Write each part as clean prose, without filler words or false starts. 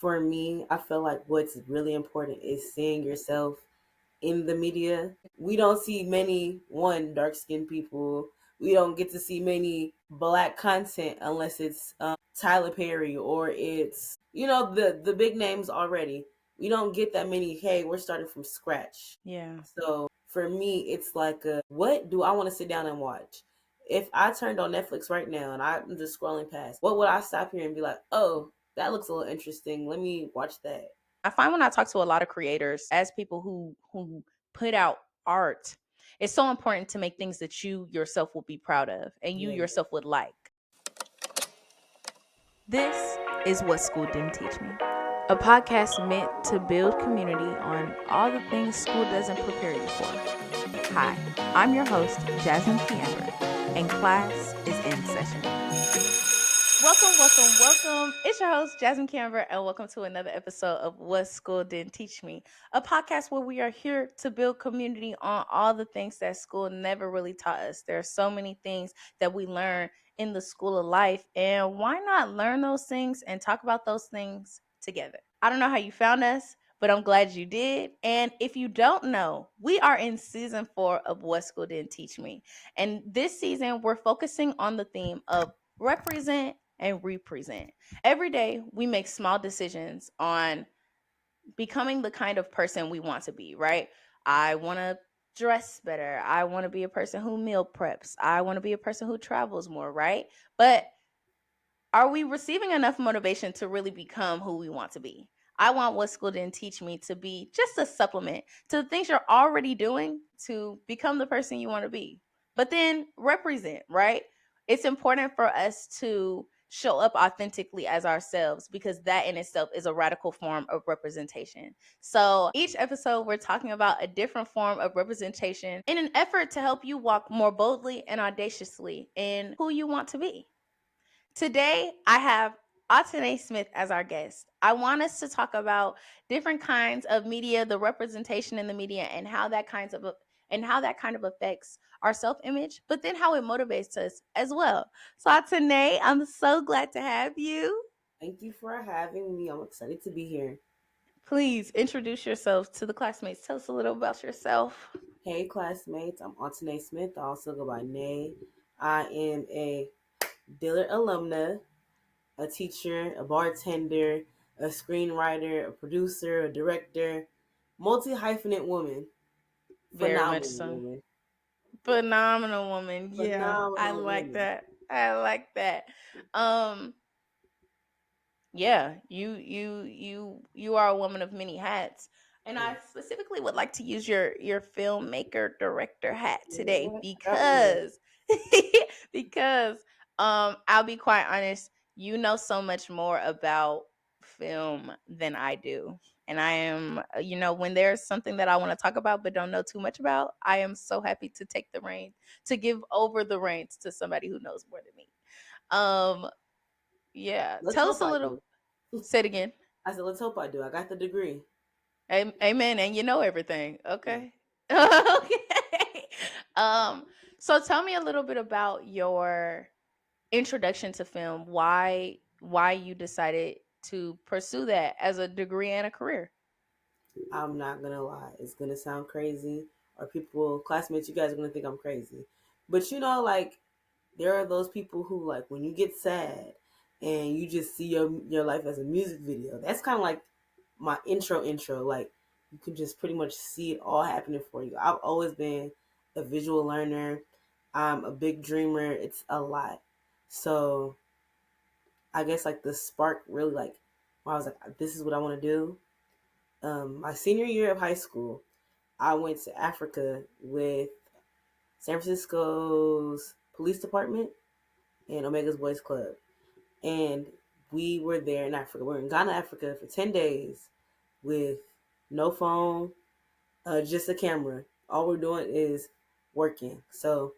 For me, I feel like what's really important is seeing yourself in the media. We don't see many dark skinned people. We don't get to see many black content unless it's Tyler Perry or it's the big names already. We don't get that many. Hey, we're starting from scratch. Yeah. So for me, it's like, what do I want to sit down and watch? If I turned on Netflix right now and I'm just scrolling past, what would I stop here and be like, oh, that looks a little interesting. Let me watch that. I find when I talk to a lot of creators, as people who put out art, it's so important to make things that you yourself will be proud of and you Yeah. yourself would like. This is What School Didn't Teach Me, a podcast meant to build community on all the things school doesn't prepare you for. Hi, I'm your host, Jasmine Kiamber, and class is in session. Welcome. It's your host, Jasmine Kiamber, and welcome to another episode of What School Didn't Teach Me, a podcast where we are here to build community on all the things that school never really taught us. There are so many things that we learn in the school of life, and why not learn those things and talk about those things together? I don't know how you found us, but I'm glad you did. And if you don't know, we are in season 4 of What School Didn't Teach Me. And this season, we're focusing on the theme of represent and represent. Every day, we make small decisions on becoming the kind of person we want to be, right? I want to dress better. I want to be a person who meal preps. I want to be a person who travels more, right? But are we receiving enough motivation to really become who we want to be? I want What School Didn't Teach Me to be just a supplement to the things you're already doing to become the person you want to be. But then represent, right? It's important for us to show up authentically as ourselves because that in itself is a radical form of representation. So each episode, we're talking about a different form of representation in an effort to help you walk more boldly and audaciously in who you want to be. Today, I have Atene Smith as our guest. I want us to talk about different kinds of media, the representation in the media, and how that kind of affects our self-image, but then how it motivates us as well. So, Atene, I'm so glad to have you. Thank you for having me. I'm excited to be here. Please introduce yourself to the classmates. Tell us a little about yourself. Hey, classmates. I'm Antoinette Smith. I also go by Nay. I am a Dillard alumna, a teacher, a bartender, a screenwriter, a producer, a director, multi hyphenate woman, Very much phenomenal so. woman, Phenomenal woman. Yeah, I phenomenal like woman. that. I like that. Um, Yeah, you are a woman of many hats. And I specifically would like to use your filmmaker director hat today Yeah, I got one. because because I'll be quite honest, you know so much more about film than I do. And I am when there's something that I want to talk about but don't know too much about, I am so happy to take the reins, to give over the reins to somebody who knows more than me. Um yeah, Let's tell hope us a I little. do. Say it again. I said, let's hope I do. I got the degree. Amen. And you know everything. Yeah. Okay. Okay. Um, so tell me a little bit about your introduction to film. Why you decided to pursue that as a degree and a career. I'm not gonna lie. It's gonna sound crazy, or people, classmates, you guys are gonna think I'm crazy. But like there are those people who, like, when you get sad and you just see your life as a music video. That's kind of like my intro. Like, you can just pretty much see it all happening for you. I've always been a visual learner. I'm a big dreamer. It's a lot. So I guess like the spark really, like, when I was like, this is what I want to do. My senior year of high school, I went to Africa with San Francisco's police department and Omega's Boys Club. And we were there in Africa. We were in Ghana, Africa for 10 days with no phone, just a camera. All we're doing is working. So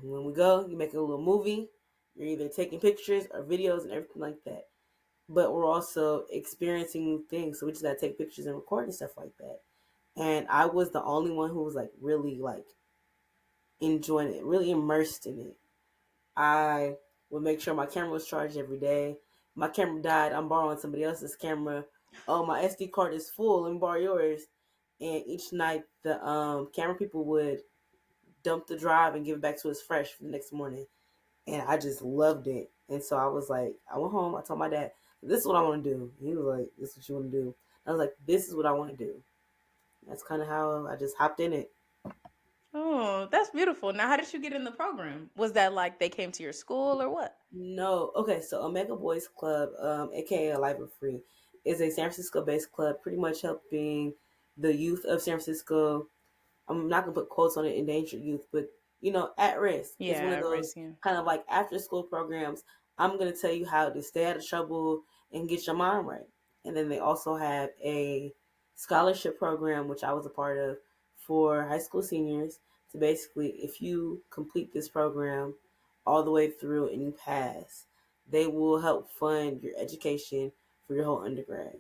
when we go, you make a little movie. You're either taking pictures or videos and everything like that. But we're also experiencing new things. So we just got to take pictures and record and stuff like that. And I was the only one who was like really like enjoying it, really immersed in it. I would make sure my camera was charged every day. my camera died. I'm borrowing somebody else's camera. Oh, my SD card is full. Let me borrow yours. And each night, the camera people would dump the drive and give it back to us fresh for the next morning. And I just loved it. And so I was like, I went home. I told my dad, "This is what I want to do." He was like, "This is what you want to do." I was like, "This is what I want to do." That's kind of how I just hopped in it. Oh, that's beautiful. Now, how did you get in the program? Was that like they came to your school or what? No, okay. So Omega Boys Club, aka Life of Free, is a San Francisco-based club, pretty much helping the youth of San Francisco. I'm not gonna put quotes on it, endangered youth, but at risk. It's one of Yeah, those Riskian. kind of like after school programs. I'm gonna tell you how to stay out of trouble and get your mind right. And then they also have a scholarship program, which I was a part of, for high school seniors. To basically, if you complete this program all the way through and you pass, they will help fund your education for your whole undergrad.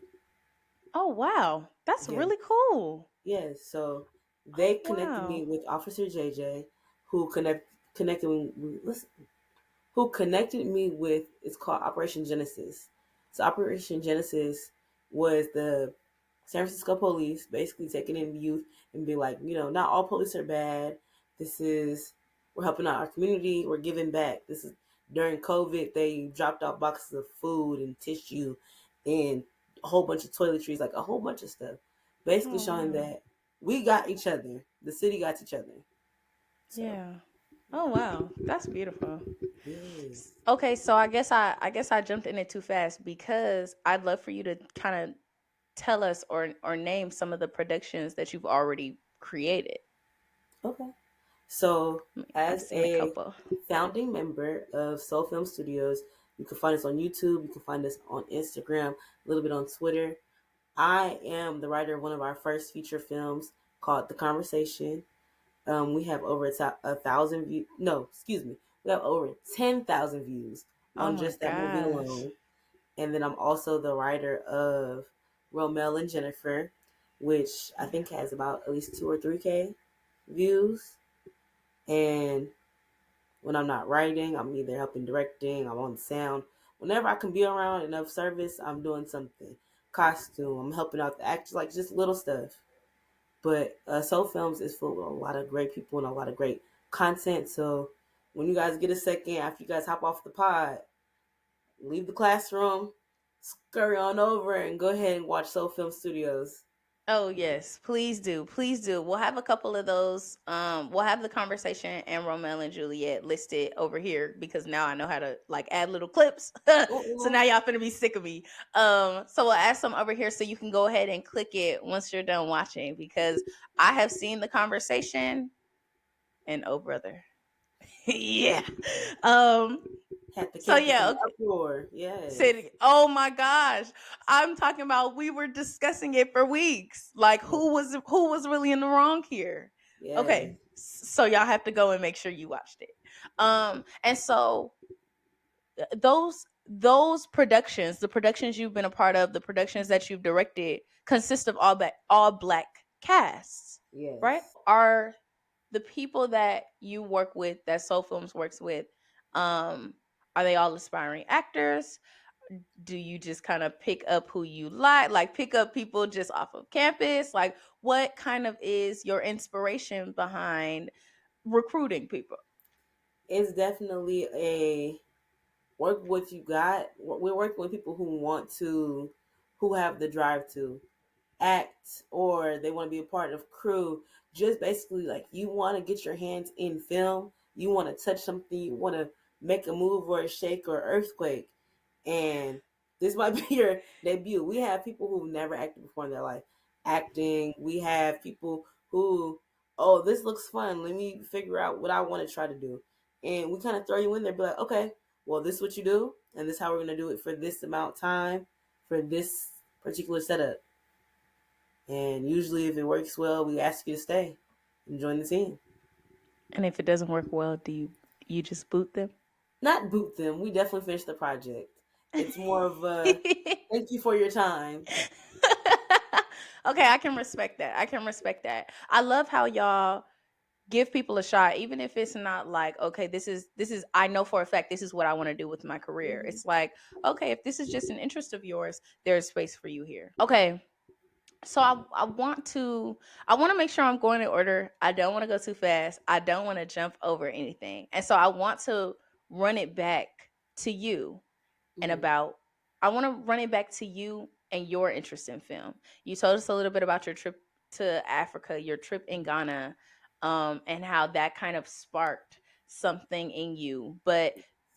Oh, wow. That's Yeah. really cool. Yes, so they Oh, connected me wow. with Officer JJ, who connected me. Listen, who connected me with, it's called Operation Genesis. So Operation Genesis was the San Francisco police basically taking in youth and be like, not all police are bad. This is We're helping out our community. We're giving back. This is during COVID. They dropped off boxes of food and tissue and a whole bunch of toiletries, like a whole bunch of stuff, basically Oh, showing wow. that we got each other. The city got each other. So Yeah. Oh, yeah, wow. That's beautiful. yes. Okay, so I guess I jumped in it too fast because I'd love for you to kind of tell us or name some of the productions that you've already created. Okay. So, I've as seen a a couple. founding member of Soul Film Studios, you can find us on YouTube, you can find us on Instagram, a little bit on Twitter. I am the writer of one of our first feature films called The Conversation. We have over a thousand views. No, excuse me. We have over 10,000 views Oh on my just that movie gosh. alone. And then I'm also the writer of Romel and Jennifer, which I think has about at least 2 or 3K views. And when I'm not writing, I'm either helping directing, I'm on sound. Whenever I can be around enough service, I'm doing something. Costume, I'm helping out the actors, like just little stuff. But Soul Films is full of a lot of great people and a lot of great content. So when you guys get a second, after you guys hop off the pod, leave the classroom, scurry on over and go ahead and watch Soul Film Studios. Oh yes, please do. Please do. We'll have a couple of those. We'll have the conversation and Romeo and Juliet listed over here because now I know how to like add little clips. So Uh-uh. now y'all finna be sick of me. So we'll add some over here so you can go ahead and click it once you're done watching because I have seen the conversation and oh brother. Yeah. Um, Had the so campus in yeah, an okay. uproar. Said, Yes. oh my gosh, I'm talking about we were discussing it for weeks. Like Yes. who was really in the wrong here? Yes. Okay, so y'all have to go and make sure you watched it. And so those productions, the productions you've been a part of, the productions that you've directed, consist of all black casts, right? Yes. Are the people that you work with, that Soul Films works with, um, are they all aspiring actors? Do you just kind of pick up who you like pick up people just off of campus? Like what kind of is your inspiration behind recruiting people? It's definitely a work what you got. We're working with people who have the drive to act or they want to be a part of crew. Just basically like you want to get your hands in film, you want to touch something, you want to make a move or a shake or earthquake, and this might be your debut. We have people who've never acted before in their life acting. We have people who, oh, this looks fun, let me figure out what I want to try to do, and we kind of throw you in there, be like, okay, well, this is what you do and this is how we're going to do it for this amount of time for this particular setup. And usually, if it works well, we ask you to stay and join the team. And if it doesn't work well, do you just boot them? Not boot them. We definitely finish the project. It's more of a thank you for your time. Okay, I can respect that. I can respect that. I love how y'all give people a shot, even if it's not like, okay, this is I know for a fact this is what I want to do with my career. Hmm. It's like, okay, if this is just an interest of yours, there's space for you here. Okay, so I want to make sure I'm going in order. I don't want to go too fast. I don't want to jump over anything. And so I want to run it back to you and Hmm. about I want to run it back to you and your interest in film. You told us a little bit about your trip to Africa, your trip in Ghana, and how that kind of sparked something in you. But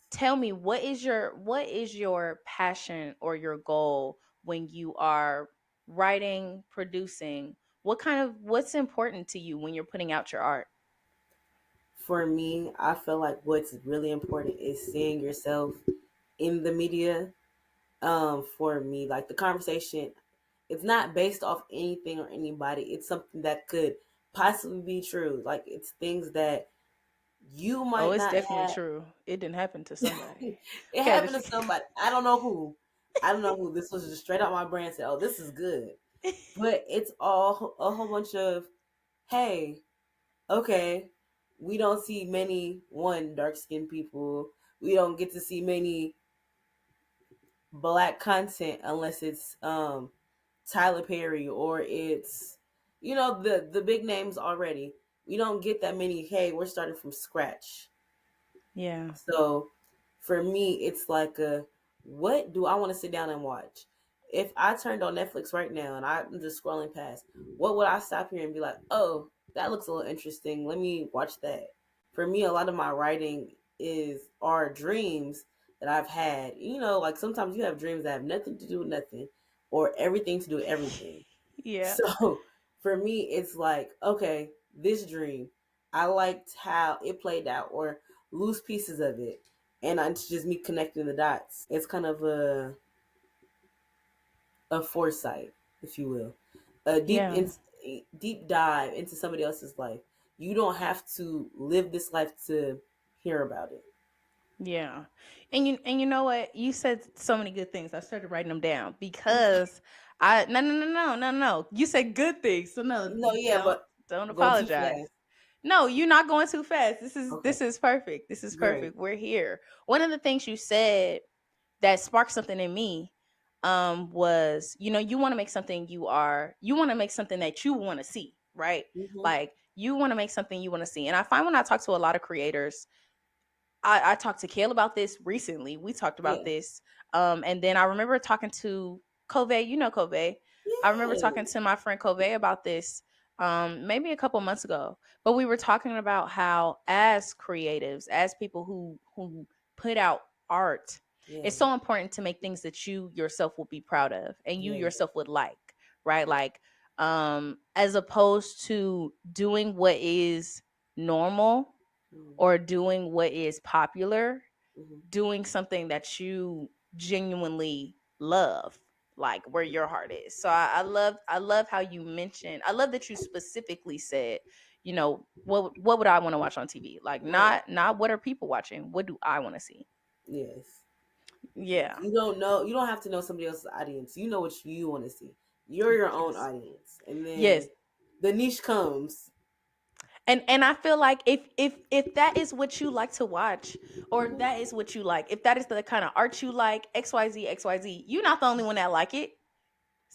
tell me, what is your passion or your goal when you are writing, producing? What's important to you when you're putting out your art? For me, I feel like what's really important is seeing yourself in the media. For me, like the conversation, it's not based off anything or anybody. It's something that could possibly be true. Like it's things that you Oh, might it's not definitely have. true. It didn't happen to somebody. It Okay, happened to somebody. I don't know who. I don't know who. This was just straight out my brain. Said, "Oh, this is good," but it's all a whole bunch of, "Hey, okay, we don't see many dark skinned people. We don't get to see many black content unless it's Tyler Perry or it's the big names already. We don't get that many. Hey, we're starting from scratch." yeah. So for me, it's like what do I want to sit down and watch? If I turned on Netflix right now and I'm just scrolling past, what would I stop here and be like, oh, that looks a little interesting. Let me watch that. For me, a lot of my writing is are dreams that I've had. Like sometimes you have dreams that have nothing to do with nothing or everything to do with everything. Yeah. So for me, it's like, okay, this dream, I liked how it played out or loose pieces of it. And it's just me connecting the dots. It's kind of a foresight, if you will, a Yeah. deep dive into somebody else's life. You don't have to live this life to hear about it. Yeah. And you know what? You said so many good things. I started writing them down because I no no no no no no. You said good things. So no, No, yeah, don't but don't going too apologize. fast. No, you're not going too fast. This is Okay, this is perfect. This is great. perfect. We're here. One of the things you said that sparked something in me was, you want to make something you want to make something that you want to see, right? Hmm. Like you want to make something you want to see. And I find when I talk to a lot of creators, I talked to Kale about this recently. We talked about Yeah. this. And then I remember talking to Cove, Cove. I remember talking Yeah. to my friend Cove about this maybe a couple months ago. But we were talking about how as creatives, as people who put out art, Yeah. it's so important to make things that you yourself will be proud of and you Yeah. yourself would like, right? Like as opposed to doing what is normal Mm-hmm. or doing what is popular, Mm-hmm. doing something that you genuinely love, like where your heart is. So I love how you mentioned. I love that you specifically said, what would I want to watch on TV? Like Right. not what are people watching? What do I want to see? Yes. Yeah. You don't know. You don't have to know somebody else's audience. You know what you want to see. You're your own Yes. audience, and Yes. then the niche comes. And I feel like if that is what you like to watch, or Hmm. that is what you like, if that is the kind of art you like, XYZ, you're not the only one that like it.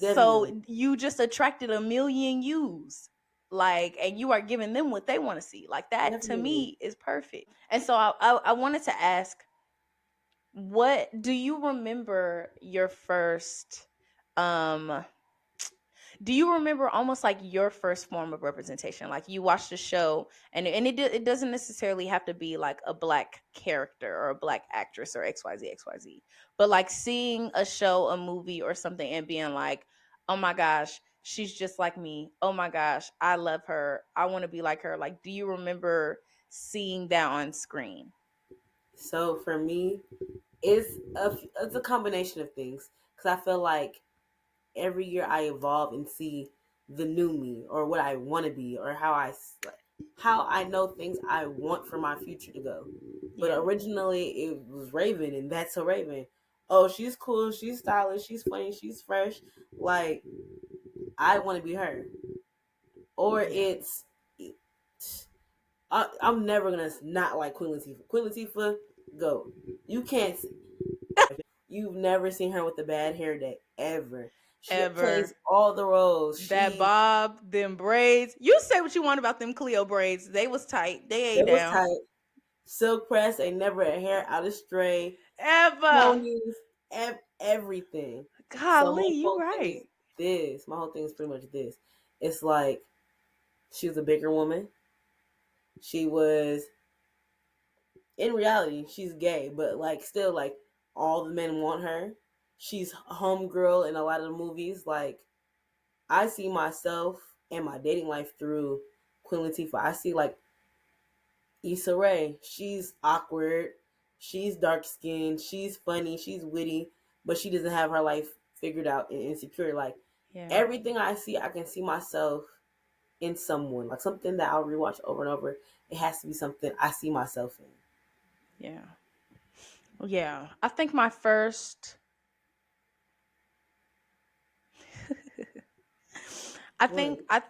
Definitely. So you just attracted a million yous. Like, and you are giving them what they want to see. Like that to Definitely. me is perfect. And so I wanted to ask, what do you remember your first um do you remember almost like your first form of representation? Like you watched a show, and it doesn't necessarily have to be like a black character or a black actress or XYZ, but like seeing a show, a movie or something and being like, "Oh my gosh, she's just like me. Oh my gosh, I love her. I want to be like her." Like do you remember seeing that on screen? So for me, it's a combination of things because I feel like every year I evolve and see the new me or what I want to be or how I know things I want for my future to go. But Yeah. originally it was Raven, and that's a Raven. Oh, she's cool, she's stylish, she's funny, she's fresh. Like I want to be her. Or Yeah. I'm never gonna not like Queen Latifah. Queen Latifah, go. You can't. You've never seen her with a bad hair day ever. She plays Ever. all the roles. That She bob, them braids. You say what you want about them Cleo braids. They was tight. They It ate was down. tight. Silk press ain't never a hair out of stray. Ever. Ponies, everything. So my Golly, you whole thing is right. this. My whole thing is pretty much this. It's like she was a bigger woman. She was in reality she's gay, but like still like all the men want her. She's homegirl in a lot of the movies. Like I see myself and my dating life through Queen Latifah. I see like Issa Rae. She's awkward. She's dark skinned. She's funny. She's witty, but she doesn't have her life figured out and insecure. Like Yeah. everything I see, I can see myself in someone. Like something that I'll rewatch over and over. It has to be something I see myself in. Yeah. Yeah. I think my first I What? think I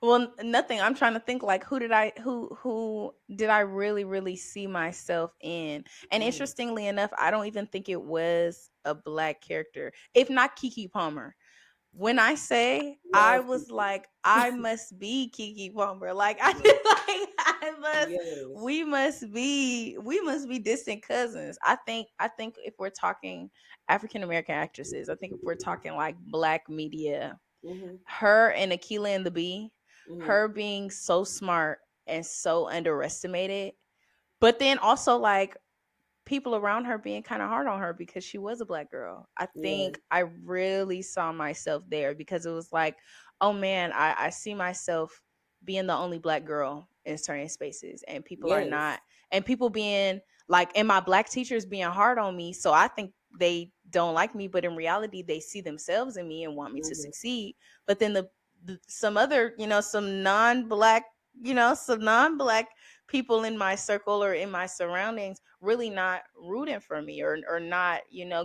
well nothing. I'm trying to think like who did I really see myself in? And Mm. interestingly enough, I don't even think it was a black character. If not Kiki Palmer. When I say I Love was Kiki. like, I must be Kiki Palmer. Like I Yes. like I must Yes. we must be distant cousins. I think if we're talking African American actresses, I think if we're talking like black media, Mhm. her and Akila and the Bee, Mhm. her being so smart and so underestimated, but then also like people around her being kind of hard on her because she was a black girl. I Yeah. think I really saw myself there because it was like, oh man, I see myself being the only black girl in certain spaces and people are Yes. not, and people being like, and my black teachers being hard on me. So I think they don't like me, but in reality, they see themselves in me and want me to Mhm. succeed. But then some other, some non-black, some non-black people in my circle or in my surroundings really not rooting for me or not,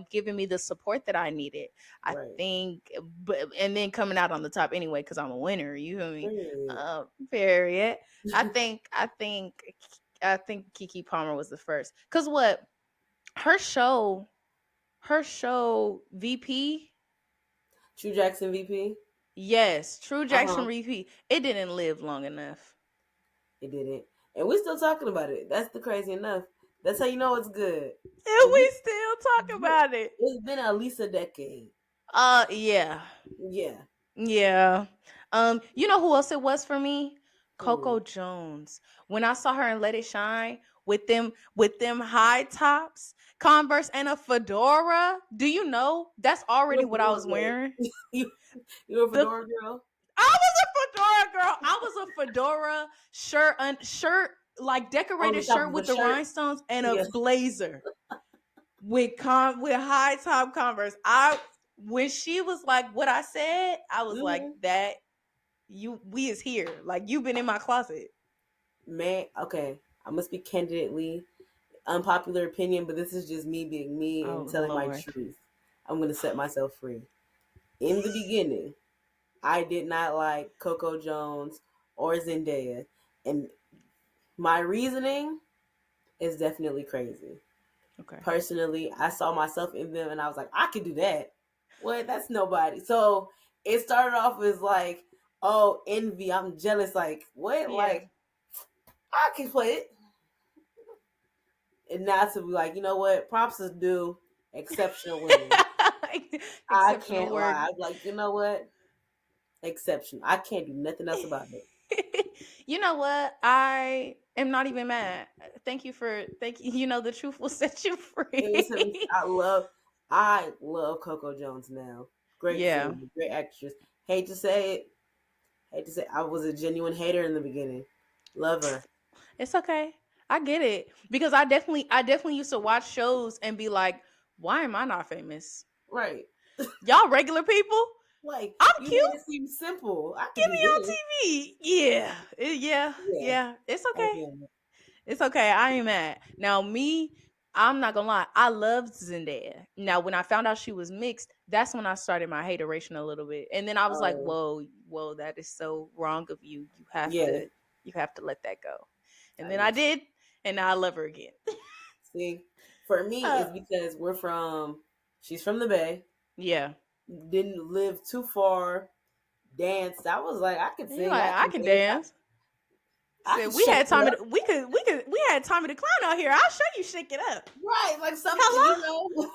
giving me the support that I needed. I Right. think, but and then coming out on the top anyway because I'm a winner. You feel me? Period. Period. I think I think Kiki Palmer was the first because what her show her show VP. True Jackson VP. Yes, True Uh Jackson huh. VP. It didn't live long enough. It didn't, and we're still talking about it. That's the crazy enough. That's how you know it's good. And Cause we still talk about it. it's been at least a decade. Yeah. Yeah. Yeah. You know who else it was for me? Hmm. Coco Jones. When I saw her in Let It Shine with them high tops, Converse and a fedora. Do you know that's You're already a what I fedora was girl. wearing? you you're a The fedora girl. I was a fedora girl. I was a fedora shirt like On the decorated top shirt of a with the shirt. rhinestones and a Yeah. blazer with high top Converse. I when she was like what I said, I was like Hmm. that we is here. Like you've been in my closet. Man, okay. I must be candidly unpopular opinion, but this is just me being me Oh and telling my Lord. truth. I'm gonna set myself free. In the beginning, I did not like Coco Jones or Zendaya, and my reasoning is definitely crazy. Okay. Personally, I saw myself in them, and I was like, I could do that. What? That's nobody. So it started off as like, oh, envy. I'm jealous. Like what? Yeah. Like I can play it, and now to be like, you know what? Props is due. Exceptional women. I Exceptional can't lie. word. I'm like, you know what? Exception. I can't do nothing else about it. You know what? I am not even mad. Thank you. You know the truth will set you It was free. I love Coco Jones now. Great Yeah. singer, great actress. Hate to say it. Hate to say I was a genuine hater in the beginning. Love her. It's okay. I get it because I definitely used to watch shows and be like, why am I not famous? Right. Y'all regular people? Like I'm you cute. made it seem simple. I could Get do me on this. TV. Yeah. Yeah. Yeah. Yeah. It's I okay. feel it. It's okay. I ain't mad. Now, me, I'm not gonna lie. I loved Zendaya. Now, when I found out she was mixed, that's when I started my hateration a little bit. And then I was like, Oh whoa, that is so wrong of you. You have yeah. to let that go. And I then I get you. did, and now I love her again. See, for me, uh, it's because she's from the Bay, yeah. didn't live too far, danced. I was like, I can And you're sing, like, I I can can dance, dance. I Said can we shake had it Tommy. up. We had Tommy the Clown out here. I'll show you shake it up. Right, like something, Hello.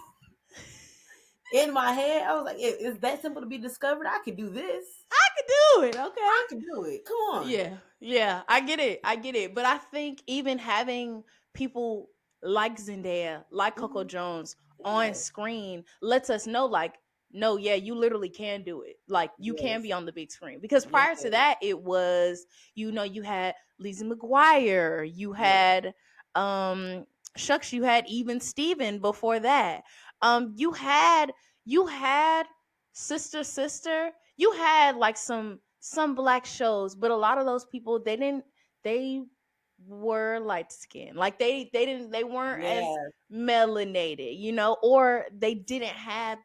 in my head. I was like, it's that simple to be discovered. I can do this. I can do it. Okay. I can do it. Come on. Yeah, yeah, I get it. I get it. But I think even having people like Zendaya, like Coco Hmm. Jones on Yeah. screen lets us know, like, no, yeah, you literally can do it. Like, you can Yes. be on the big screen. Because prior to Yes. that, it was, you had Lizzie McGuire, you Yeah. had, shucks, you had even Steven before that. You had, you had Sister, you had like some black shows, but a lot of those people, they were light skinned, like they weren't as Yeah. melanated, or they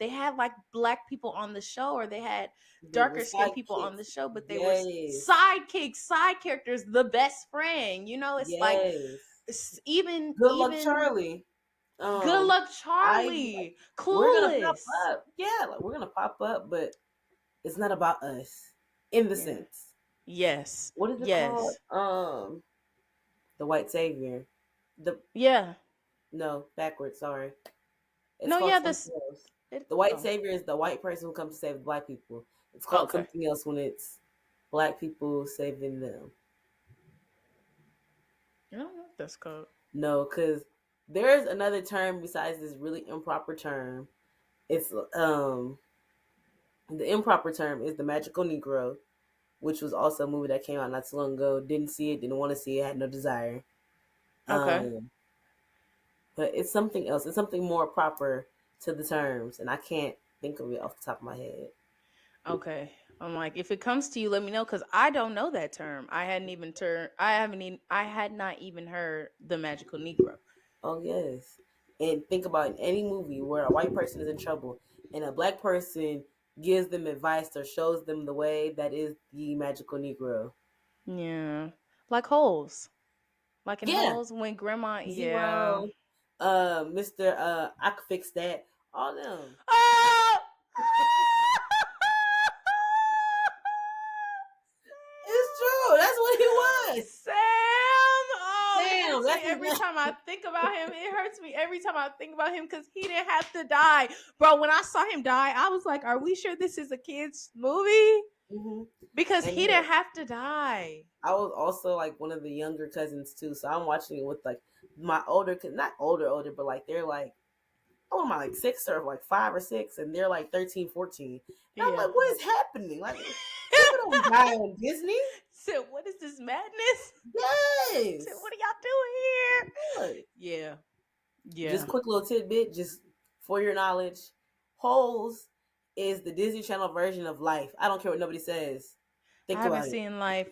had like black people on the show, or they had They were darker skinned people on the sidekicks. show, but they were Yes. sidekicks, side characters, the best friend. It's like, Yes. Good luck, even Charlie. Good Um, Luck I Charlie, we're gonna pop Clueless. up. Yeah, like we're gonna pop up, but it's not about us in the Yeah. sense. Yes. What is it called? Yes. The white savior. The Yeah. No, backwards. Sorry, it's No, called yeah, something else. The white oh, savior is the white person who comes to save the black people. It's called okay. something else when it's black people saving them. I don't know what that's called. No, because there's another term besides this really improper term. It's the improper term is the magical Negro, which was also a movie that came out not too long ago. Didn't see it, didn't want to see it, had no desire. Okay. Um, but it's something else. It's something more proper to the terms, and I can't think of it off the top of my head. Okay. I'm like, if it comes to you, let me know, because I don't know that term. I had not even heard the magical Negro. Oh yes, and think about any movie where a white person is in trouble and a black person gives them advice or shows them the way. That is the magical Negro. Yeah. Like holes. Like in Yeah, holes when grandma, yeah. Zero, Mister, I could fix that. All them. Ah! It's true. That's what he was. Sam! Oh, it Damn, hurts me that's his every name. time I think about him. It hurts me every time I think about him because he didn't have to die. Bro, when I saw him die, I was like, are we sure this is a kid's movie? Hmm. Because And he look, didn't have to die. I was also like one of the younger cousins too, so I'm watching it with like my older, not older, but like they're like, oh, am I like six or like 5 or 6, and they're like 13, 14. And I'm Yeah. like, what is happening? Like, people don't die on Disney. So what is this madness? So Yes. what are y'all doing Look, here? Yeah. just Yeah. quick little tidbit, just for your knowledge. Holes is the Disney Channel version of Life. I don't care what nobody says. I Think haven't about it. seen Life.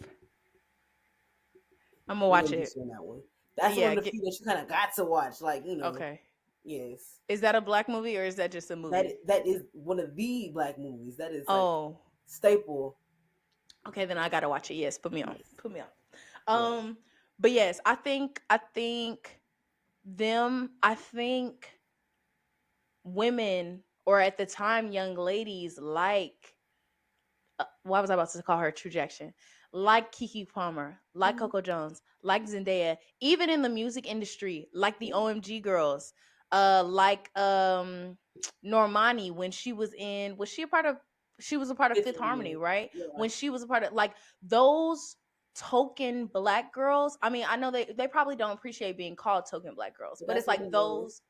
I'm gonna We're watch gonna get it. you on that one. That's one Yeah. of the few that you kind of got to watch. Like, Okay. yes. Is that a black movie or is that just a movie? That is one of the black movies. That is like Oh. staple. Okay, then I gotta watch it. Yes, put me on. Yes. Put me on. Yes. But yes, I think I think women, or at the time young ladies, like, what was I about to call her? Trujection. Like Kiki Palmer, like Mhm. Coco Jones, like Zendaya, even in the music industry, like the Yeah. OMG girls, like Normani, when she was in, she was a part of Fifth Fifth Harmony, Harmony. right? Yeah. When she was a part of, like, those token black girls. I mean, I know they probably don't appreciate being called token black girls, But but that's it's what like it is. those,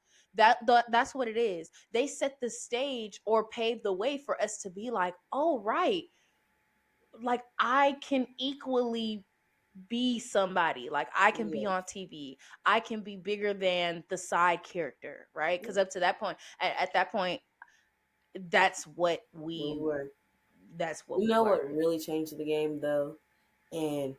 that's what it is. They set the stage or paved the way for us to be like, oh right, like I can equally be somebody. Like I can be on Yes. TV. I can be bigger than the side character, right? Because up to that point, at that point, that's what Where we we were. that's what You we know were. what really changed the game though? And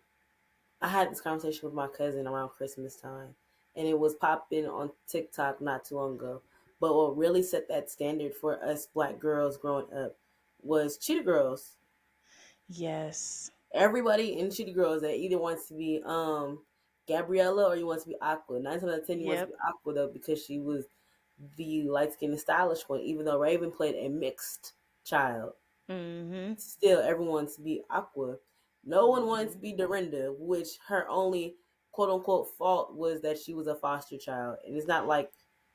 I had this conversation with my cousin around Christmas time, and it was popping on TikTok not too long ago. But what really set that standard for us black girls growing up was Cheetah Girls. Yes. Everybody in Cheetah Girls that either wants to be Gabriella or you want to be Aqua. 9 times out of 10, you want to be Yep. Aqua though because she was the light skinned and stylish one. Even though Raven played a mixed child, Mhm. still everyone wants to be Aqua. No one wanted to Mhm. be Dorinda, which her only quote unquote fault was that she was a foster child, and it's not like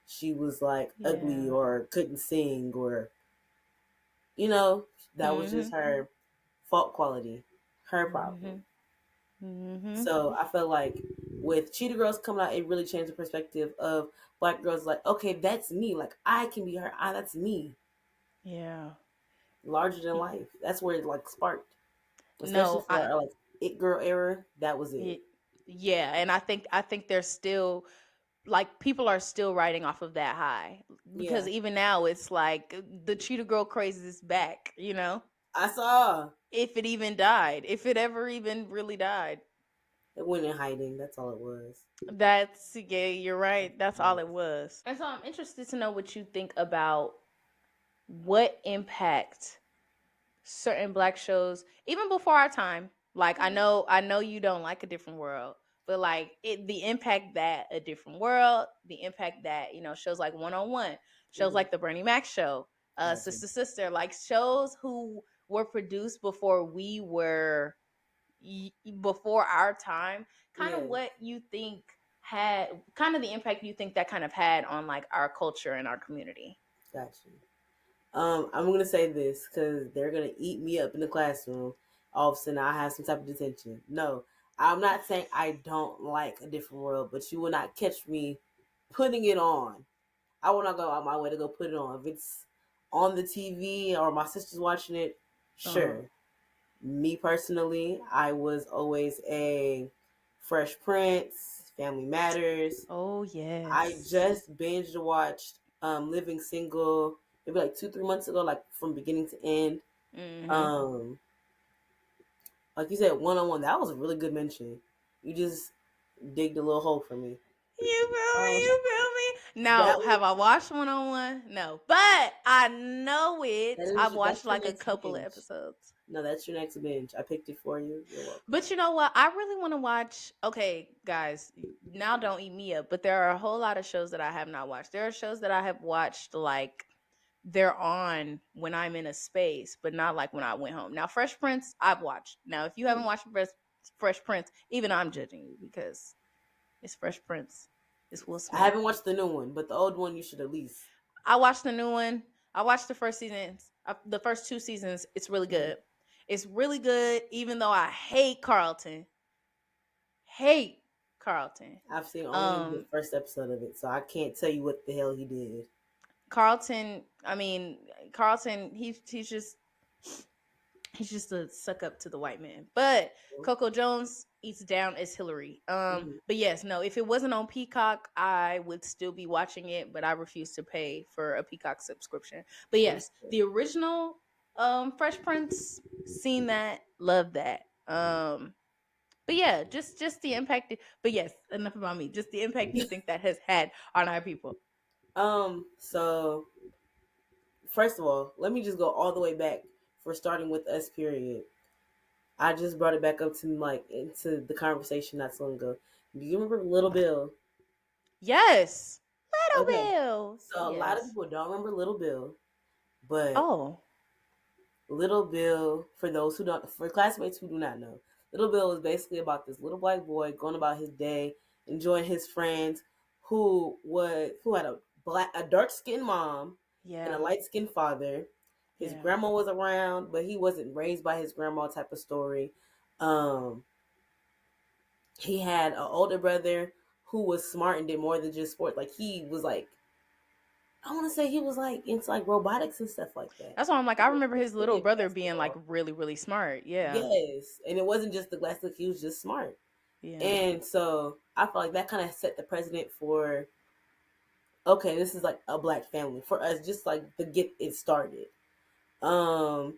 she was like ugly Yeah. or couldn't sing or you know that was just Mhm. her fault quality, her problem. Mhm. Mhm. So I felt like with Cheetah Girls coming out, it really changed the perspective of black girls. Like, okay, that's me. Like, I can be her. That's me. Yeah. Larger than life. That's where it like sparked, especially No, for our like it girl era. That was it. y- yeah, and I think there's still like people are still riding off of that high because Yeah, even now it's like the cheetah girl craze is back, I saw if it even died, if it ever even really died. it went in hiding. That's all it was. That's, yeah, you're right, that's all it was. And so I'm interested to know what you think about what impact certain black shows even before our time, like I know you don't like A Different World, but like the impact that A Different World, the impact that shows like One on One, shows Mm-hmm. like the Bernie Mac show, Gotcha. Sister Sister, like shows who were produced before we were, before our time, kind of Yeah, what you think had kind of the impact you think that kind of had on like our culture and our community. gotcha. I'm gonna say this because they're gonna eat me up in the classroom. All of a sudden, I have some type of detention. No, I'm not saying I don't like A Different World, but you will not catch me putting it on. I will not go out my way to go put it on. If it's on the TV or my sister's watching it, Uh-huh. sure. Me personally, I was always a Fresh Prince, Family Matters. Oh I yes. just binged watched Living Single maybe like 2 3 months ago, like from beginning to end. Mm-hmm. Um, like you said, One on One. That was a really good mention. You just digged a little hole for me. You feel me? Um, You feel me? that No, was have I watched One on One? No, but I know that it. I've is watched that's your like a next couple of binge. episodes. No, that's your next binge. I picked it for you. You're welcome. But you know what? I really want to watch. Okay, guys, now don't eat me up. But there are a whole lot of shows that I have not watched. There are shows that I have watched like they're on when I'm in a space, but not like when I went home. Now, Fresh Prince, I've watched. Now, if you haven't watched Fresh Prince, even I'm judging you because it's Fresh Prince. It's Will I Smith. haven't watched the new one, but the old one you should at least. I watched the new one. I watched the first season, the first two seasons. It's really Mhm. good. It's really good, even though I hate Carlton. Hate Carlton. I've seen only the Um, first episode of it, so I can't tell you what the hell he did. Carlton. I mean, Carlton. He's just a suck up to the white man. But Coco Jones eats down as Hillary. Mm-hmm. But yes, no, if it wasn't on Peacock, I would still be watching it, but I refuse to pay for a Peacock subscription. But yes, Understood. the original Fresh Prince, seen that, love that. But yeah, just the impact. But yes, enough about me. Just the impact you think that has had on our people. So first of all, let me just go all the way back for starting with us. Period. I just brought it back up to like into the conversation not so long ago. Do you remember Little Bill? Yes, Okay, Little Bill. so a lot of Yes. people don't remember Little Bill, but Oh. Little Bill, for those who don't, for classmates who do not know, Little Bill is basically about this little black boy going about his day, enjoying his friends, who had a dark skinned mom and a Yeah. light skinned father. His Yeah. grandma was around, but he wasn't raised by his grandma type of story. Um, he had an older brother who was smart and did more than just sport. Like he was like, I want to say he was like into like robotics and stuff like that. That's why I'm like, I remember his little Playing brother being like basketball. really, really smart. Yeah. Yes, and it wasn't just the glass look; he was just smart, Yeah. and so I feel like that kind of set the precedent for okay, this is like a black family for us, just like to get it started. Um,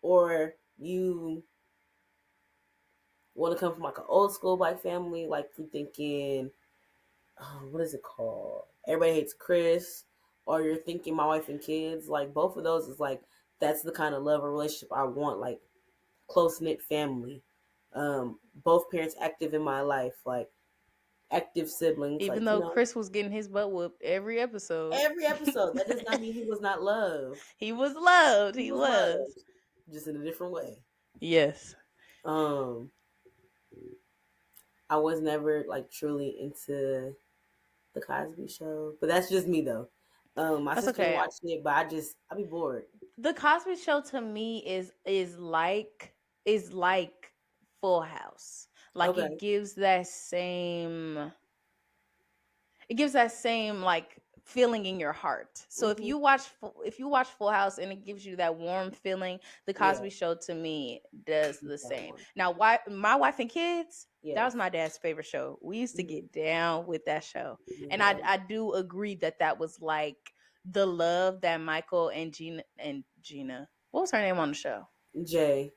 or you want to come from like an old school black family, like you're thinking, what is it called? Everybody Hates Chris, or you're thinking My Wife and Kids. Like both of those is like that's the kind of love or relationship I want, like close knit family. Both parents active in my life, like active siblings. Even Like, you though know, Chris was getting his butt whooped every episode. every episode. That does not mean he was not loved. He was loved. He He was was. loved, just in a different way. Yes. Um, I was never like truly into the Cosby Show, but that's just me though. My That's sister okay. watched it, but I be bored. The Cosby Show to me is like Full House. Like Okay. it gives that same like feeling in your heart. So Hmm. if you watch Full House and it gives you that warm feeling, the Yeah, Cosby Show to me does the that same. one. Now, why my wife and kids, that was Yes. my dad's favorite show. We used to Hmm. get down with that show. And Yeah. I do agree that that was like the love that Michael and Gina, what was her name on the show? Jay.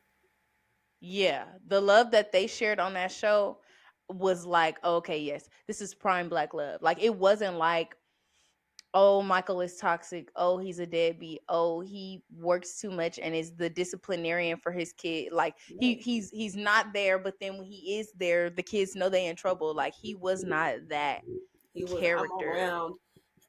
Yeah, the love that they shared on that show was like, okay, yes, this is prime black love. Like it wasn't like, oh, Michael is toxic. Oh, he's a deadbeat. Oh, he works too much and is the disciplinarian for his kid. Like No. he's not there, but then when he is there, the kids know they in trouble. Like he was not that He was. I'm character. around.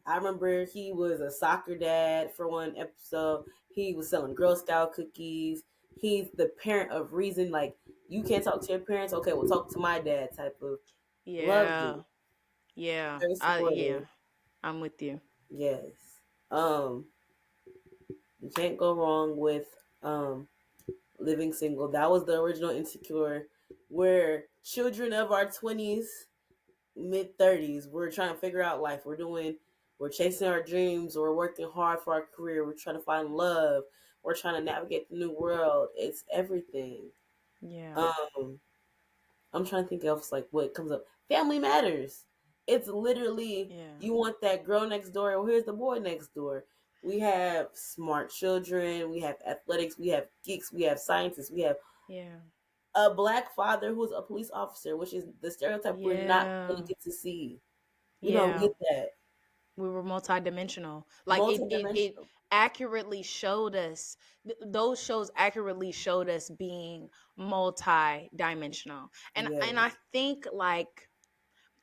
I remember he was a soccer dad for one episode. He was selling Girl Scout cookies. He's the parent of reason. Like, you can't talk to your parents. Okay, well, talk to my dad. Type of. Loved Yeah. it. Yeah. Very Yeah. supportive. I'm with you. Yes. You can't go wrong with living single. That was the original Insecure, where children of our 20s, mid 30s, we're trying to figure out life. We're chasing our dreams. We're working hard for our career. We're trying to find love. We're trying to navigate the new world. It's everything. Yeah. Um, I'm trying to think of like what comes up. Family matters. It's literally Yeah. you want that girl next door. Well, here's the boy next door. We have smart children. We have athletics. We have geeks. We have scientists. We have Yeah. a black father who's a police officer, which is the stereotype we're not going to Yeah. get to see. We don't Yeah. get that. We were multidimensional. Like it Multi-dimensional. accurately showed us those shows accurately showed us being multi-dimensional. And Yes.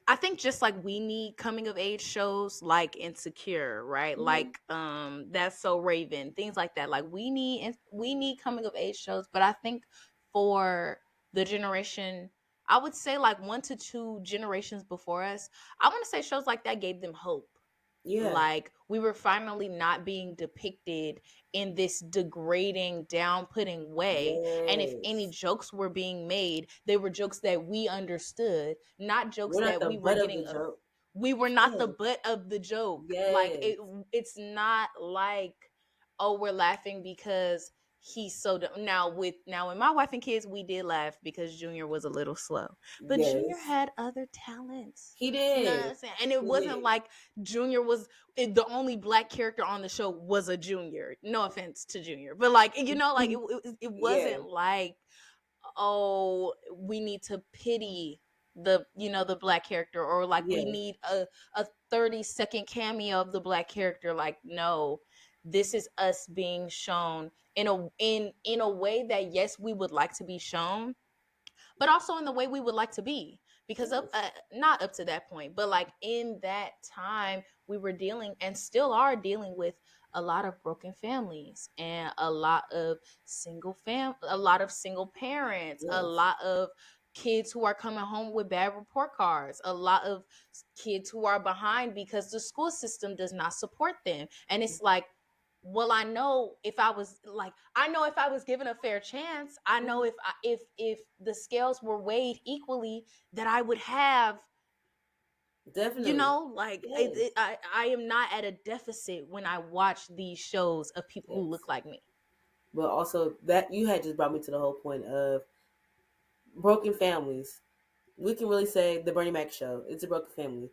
I think just like we need coming of age shows like Insecure, right? Hmm. Like That's So Raven, things like that. Like we need coming of age shows, but I think for the generation, I would say like 1 to 2 generations before us, I want to say shows like that gave them hope. Yeah. Like we were finally not being depicted in this degrading, down putting way. And if any Yes. jokes were being made, they were jokes that we understood, not jokes We're not that the we were butt of the getting joke. we were not the Yes. butt of the joke. Like Yes. it's not like, oh, we're laughing because he's so now with my wife and kids, we did laugh because Junior was a little slow. But Junior Yes. had other talents. He You know what did. I'm saying? And it He wasn't did. like Junior was the only black character on the show was a Junior. No offense to Junior, but like like it Yeah. wasn't like, oh, we need to pity the black character, or like we Yeah. need a 30-second cameo of the black character. Like, no, this is us being shown in a way that, yes, we would like to be shown, but also in the way we would like to be, because up Yes. not up to that point, but like in that time we were dealing and still are dealing with a lot of broken families and a lot of single parents, a Yes. lot of kids who are coming home with bad report cards, a lot of kids who are behind because the school system does not support them. And it's like, well, I know if I was given a fair chance, I know Mhm. if the scales were weighed equally, that I would have, Definitely. Yes. I am not at a deficit when I watch these shows of people who Yes. look like me. But also that you had just brought me to the whole point of broken families. We can really say the Bernie Mac show. It's a broken family.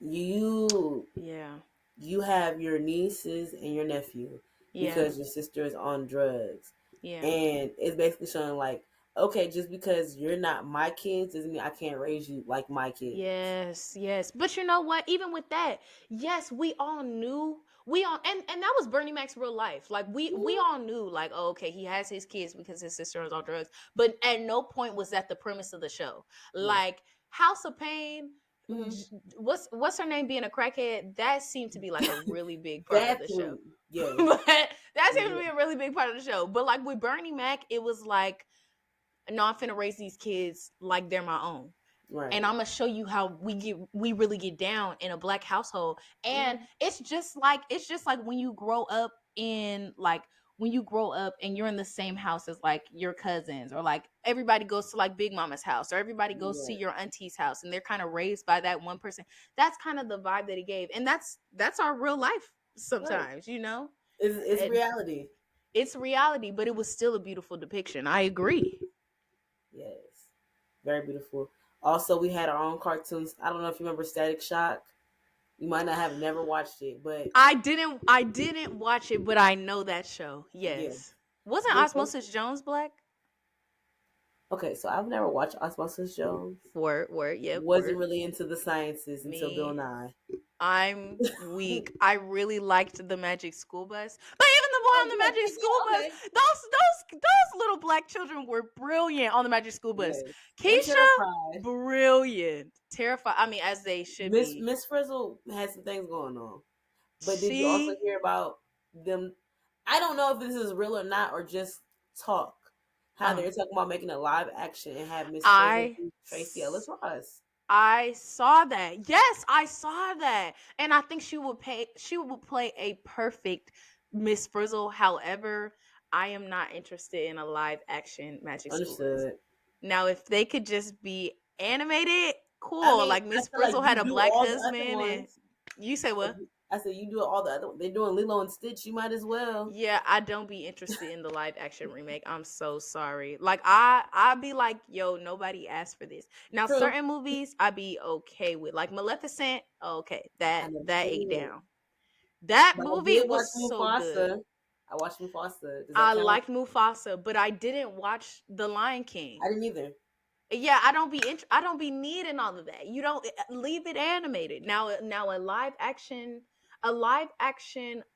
You Yeah. you have your nieces and your nephew Yeah. because your sister is on drugs. Yeah. And it's basically showing like, okay, just because you're not my kids doesn't mean I can't raise you like my kids. Yes, yes. But you know what? Even with that, yes, we all knew. We all and that was Bernie Mac's real life. Like we Mhm. all knew, like, oh, okay, he has his kids because his sister was on drugs. But at no point was that the premise of the show. Yes. Like House of Pain, Hmm. what's her name being a crackhead, that seemed to be like a really big part of That the show. too. Yeah. But that seemed to Yeah. be a really big part of the show. But like with Bernie Mac, it was like, no, I'm finna raise these kids like they're my own, and Right. I'm gonna show you how we really get down in a black household. And Hmm. it's just like when you grow up and you're in the same house as like your cousins, or like everybody goes to like big mama's house, or everybody goes to Yeah. your auntie's house, and they're kind of raised by that one person. That's kind of the vibe that it gave, and that's our real life Right. sometimes, you know. It's And reality. it's reality, but it was still a beautiful depiction. I agree. Yes. Very beautiful. Also, we had our own cartoons. I don't know if you remember Static Shock. You might not have never watched it, but I didn't watch it, but I know that show. yeah. Yes. Wasn't Them first- Osmosis Jones black? Okay, so I've never watched Osmosis Jones. Word, word, yep, Wasn't word. really into the sciences until Bill Me, Nye. I'm weak. I really liked the Magic School Bus. But even the boy Oh on the yeah, Magic yeah, School yeah. Bus, Okay. those little black children were brilliant on the Magic School Bus. Yes. And Keisha, Terrified. brilliant. Terrified. I mean, as they should be. Miss Frizzle had some things going on. But did you also She hear about them? I don't know if this is real or not, or just talk. How uh they're talking about making a live action and have Miss Frizzle I be Tracy Ellis Ross. I saw that. Yes, I saw that. And I think she would play a perfect Miss Frizzle. However, I am not interested in a live action Magic School Bus. Understood. Now, if they could just be animated, I cool. mean, Like I Miss feel like Frizzle had you a do black all the other husband, and ones. you say what? I said you do all the other. They're doing Lilo and Stitch. You might as well. Yeah, I don't be interested in the live action remake. I'm so sorry. Like I be like, yo, nobody asked for this. Now True. certain movies I be okay with. Like Maleficent, okay, I that never that seen ate it, down. That but I movie did watch was so good. Mufasa. I watched Mufasa. Does that I count? liked Mufasa, but I didn't watch The Lion I King. didn't either. Yeah, I don't be needing all of that. You don't leave it animated. Now a live action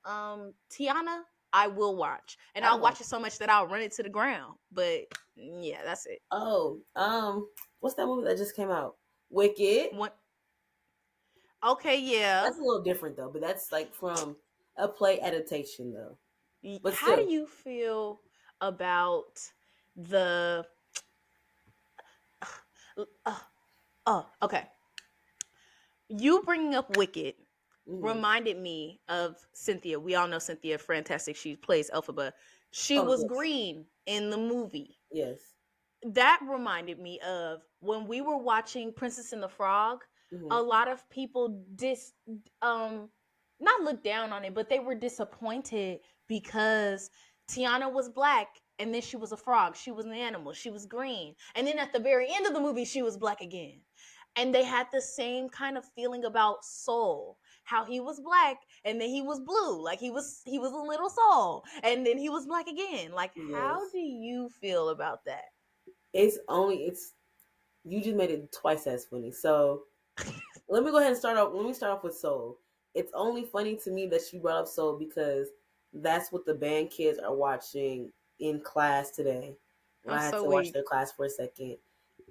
Tiana I will watch. And I I'll don't watch. watch it so much that I'll run it to the ground. But yeah, that's it. Oh, what's that movie that just came out? Wicked. What Okay, yeah. That's a little different though, but that's like from a play adaptation though. But How do still, you feel about the uh, okay. You bringing up Wicked hmm. reminded me of Cynthia. We all know Cynthia fantastic. She plays Elphaba. She Oh was yes, green in the movie. yes. That reminded me of when we were watching Princess and the Frog. Hmm. A lot of people um not look down on it, but they were disappointed because Tiana was black and then she was a frog. She was an animal. She was green. And then at the very end of the movie she was black again. And they had the same kind of feeling about Soul, how he was black and then he was blue, like he was a little soul, and then he was black again. Like, how Yes. do you feel about that? It's you just made it twice as funny. So let me go ahead and start off. Let me start off with Soul. It's only funny to me that you brought up Soul because that's what the band kids are watching in class today. When I'm I had so to watch weak. their class for a second,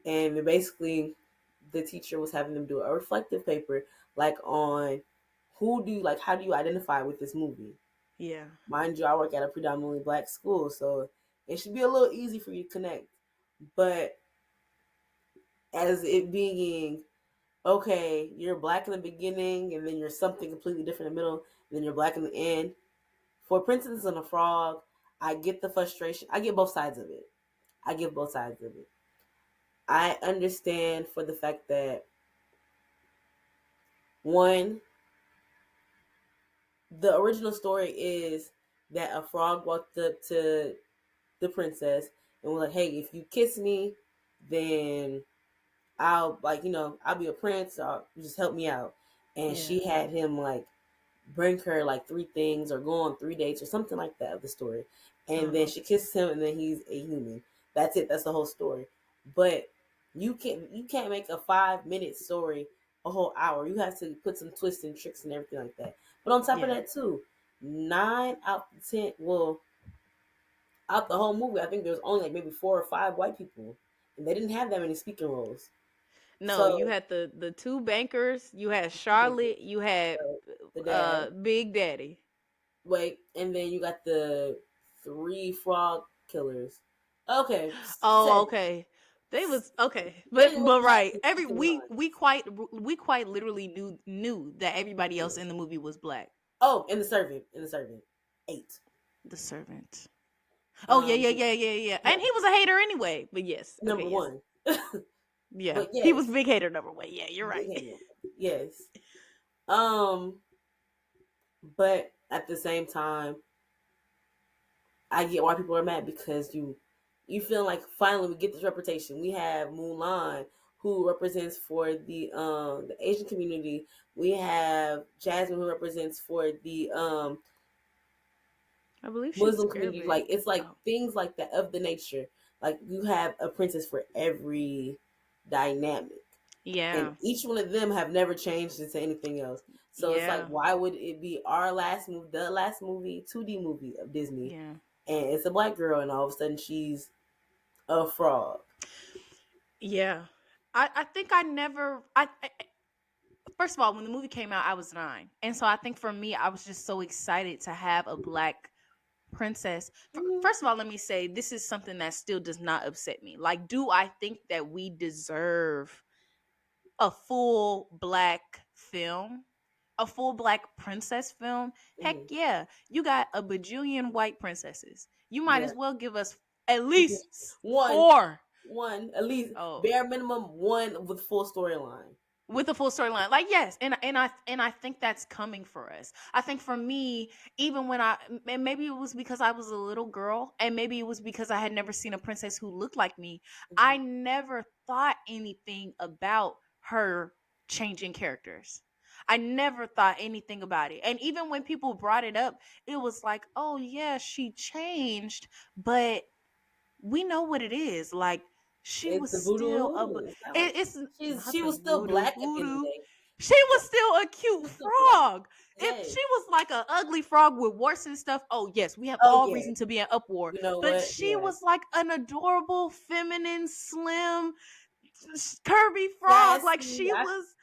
and basically the teacher was having them do a reflective paper like on how do you identify with this movie. Yeah. Mind you, I work at a predominantly black school, so it should be a little easy for you to connect. But as it being okay, you're black in the beginning and then you're something completely different in the middle, and then you're black in the end. For Princess and a Frog, I get the frustration. I get both sides of it. I get both sides of it. I understand for the fact that one, the original story is that a frog walked up to the princess and was like, "Hey, if you kiss me, then I'll I'll be a prince. Or just help me out." And Yeah. she had him like bring her like three things or go on 3 dates or something like that of the story. And then Uh-huh. she kisses him and then he's a human. That's it. That's the whole story. But you can't make a 5 minute story a whole hour. You have to put some twists and tricks and everything like that. But on top of Yeah. that too, 9 out of 10, well, out the whole movie, I think there was only like maybe 4 or 5 white people. And they didn't have that many speaking roles. No, you So had the two bankers, you had two bankers, Charlotte, you had right? The dad. Big Daddy. Wait, and then you got the three frog killers. Okay, Oh, seven. okay. They was okay, They didn't really but have right. the Every second line. we quite literally knew that everybody else in Yes. the movie was black. Oh, and the servant. And the servant. Eight. The servant. Oh yeah, Um, yeah, yeah, yeah, yeah. And he was a hater anyway. But yes, okay, number yes, one. yeah. But He was yes, big hater number one. Yeah, you're big right. head. Yes. Um, but at the same time, I get why people are mad because you feel like finally we get this reputation. We have Mulan who represents for the Asian community. We have Jasmine who represents for the I believe she's Muslim community. Arabic. Like it's like Oh, things like that of the nature. Like you have a princess for every dynamic. And yeah, each one of them have never changed into anything else. So it's like, yeah, why would it be our last movie, the last movie, 2D movie of Disney, yeah, and it's a black girl, and all of a sudden she's a frog? yeah. I think I never. First of all, when the movie came out, I was 9, and so I think for me, I was just so excited to have a black princess. Mhm. First of all, let me say this is something that still does not upset me. Like, do I think that we deserve a full black film? A full black princess film? Heck Mhm. yeah. You got a bajillion white princesses. You might Yeah, as well give us at least one, four. one at least Oh, bare minimum one with full storyline. with a full storyline, like yes, and I think that's coming for us. I think for me, even when and maybe it was because I was a little girl, and maybe it was because I had never seen a princess who looked like me. I Mhm. never thought anything about her changing characters. I never thought anything about it, and even when people brought it up, it was like, oh yeah, she changed, but we know what it is. Like, she It's was the voodoo still hoodoo. It's not like it's she not the was still voodoo black at the end of the hoodoo. day. She was still a She cute was still black. frog. If Yes. she was like an ugly frog with warts and stuff, oh yes, we have Oh all yeah. reason to be in uproar. You know But what? she Yeah. was like an adorable, feminine, slim, curvy frog. Like Sassy. she was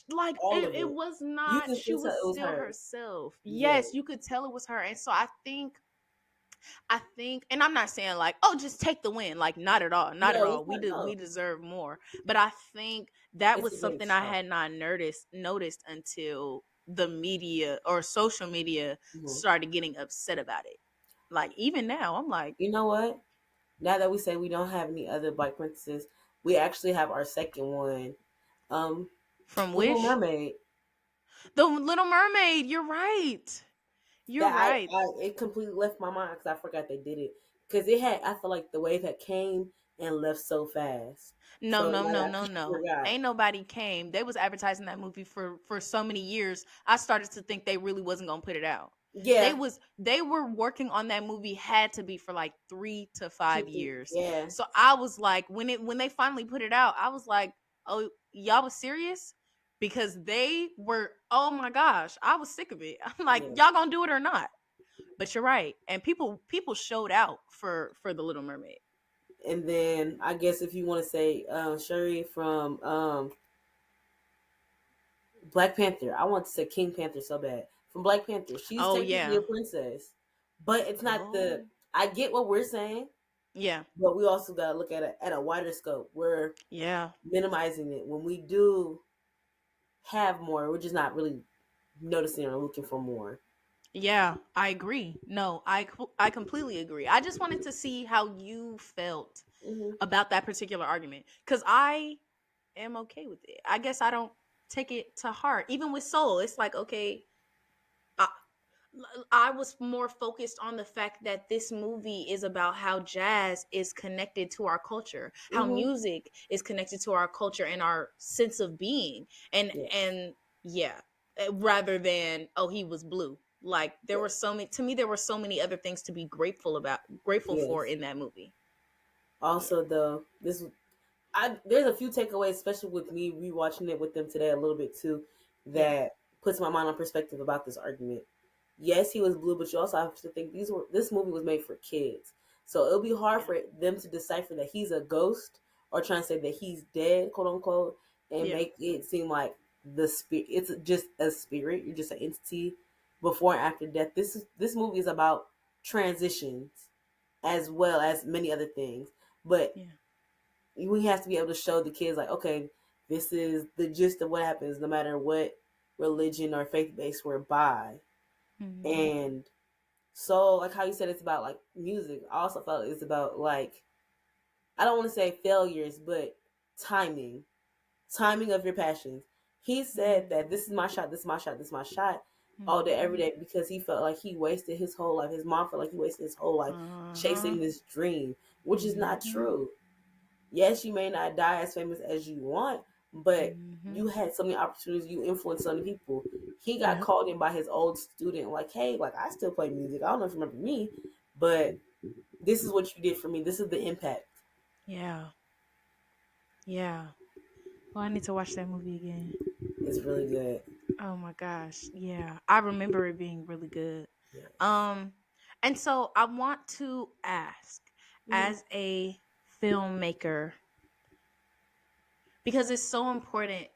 like All of it it. was You not, can she still tell was it was still her. herself. Yes. Yes, you could tell it was her. And so I think, and I'm not saying like, oh, just take the win. Like, not at all, not at No, all. it's not. We No, deserve more. But I think that it's was a great something I start. had not noticed until the media or social media Mhm. started getting upset about it. Like even now, I'm like, You know what? Now that we say we don't have any other black princesses, we actually have our second one. Um, from The Little Wish, Mermaid. the Little Mermaid. You're right. You're That right. I it completely left my mind because I forgot they did it. Because it had, I feel like the wave had came and left so fast. No, So no, like no, I no, just no. forgot. Ain't nobody came. They was advertising that movie for so many years. I started to think they really wasn't gonna put it out. Yeah, They were working on that movie, had to be for like 3 to 5 years. yeah, So I was like, when they finally put it out, I was like, oh, y'all was serious? Because they were, oh my gosh, I was sick of it. I'm like, yeah. y'all gonna do it or not? But you're right. And people showed out for the Little Mermaid. And then I guess if you want to say Shuri from Black Panther. I want to say King Panther so bad. From Black Panther. She's Oh technically a yeah. princess. But it's not the Oh I get what we're saying, yeah. but we also gotta look at a wider scope. We're Yeah. minimizing it. When we do have more, we're just not really noticing or looking for more. Yeah, I agree. No, I completely agree. I just wanted to see how you felt Hmm. about that particular argument cuz I am okay with it. I guess I don't take it to heart. Even with Soul, it's like okay, I, I was more focused on the fact that this movie is about how jazz is connected to our culture, how Hmm. music is connected to our culture and our sense of being. Yes. And yeah, rather than oh he was blue. Like there were Yes. so many, to me there were so many other things to be grateful for Yes. in that movie. Yeah. Also, though, this I there's a few takeaways, especially with me rewatching it with them today a little bit too, Yeah. that puts my mind on perspective about this argument. Yes, he was blue, but you also have to think this movie was made for kids, so it'll be hard Yeah. for them to decipher that he's a ghost or trying to say that he's dead, quote unquote, and Yeah. make it seem like the spirit. It's just a spirit. You're just an entity before and after death. This movie is about transitions as well as many other things, but Yeah. we have to be able to show the kids like, okay, this is the gist of what happens, no matter what religion or faith base we're by, Mm-hmm. and so, like how you said, it's about like music. I also felt it's about like, I don't want to say failures, but timing, timing of your passions. He said that this is my shot, this is my shot, this is my shot, all day, every Mm-hmm. day, because he felt like he wasted his whole life. His mom felt like he wasted his whole life Uh-huh. chasing this dream, which is not Mm-hmm. true. Yes, you may not die as famous as you want, but Mm-hmm. you had so many opportunities. You influenced so many people. He got Yep. called in by his old student, like, hey, like I still play music. I don't know if you remember me, but this is what you did for me. This is the impact. Yeah. Yeah. Well, I need to watch that movie again. It's really good. Oh my gosh. Yeah. I remember it being really good. Yes. Um and so I want to ask, Hmm. as a filmmaker, because it's so important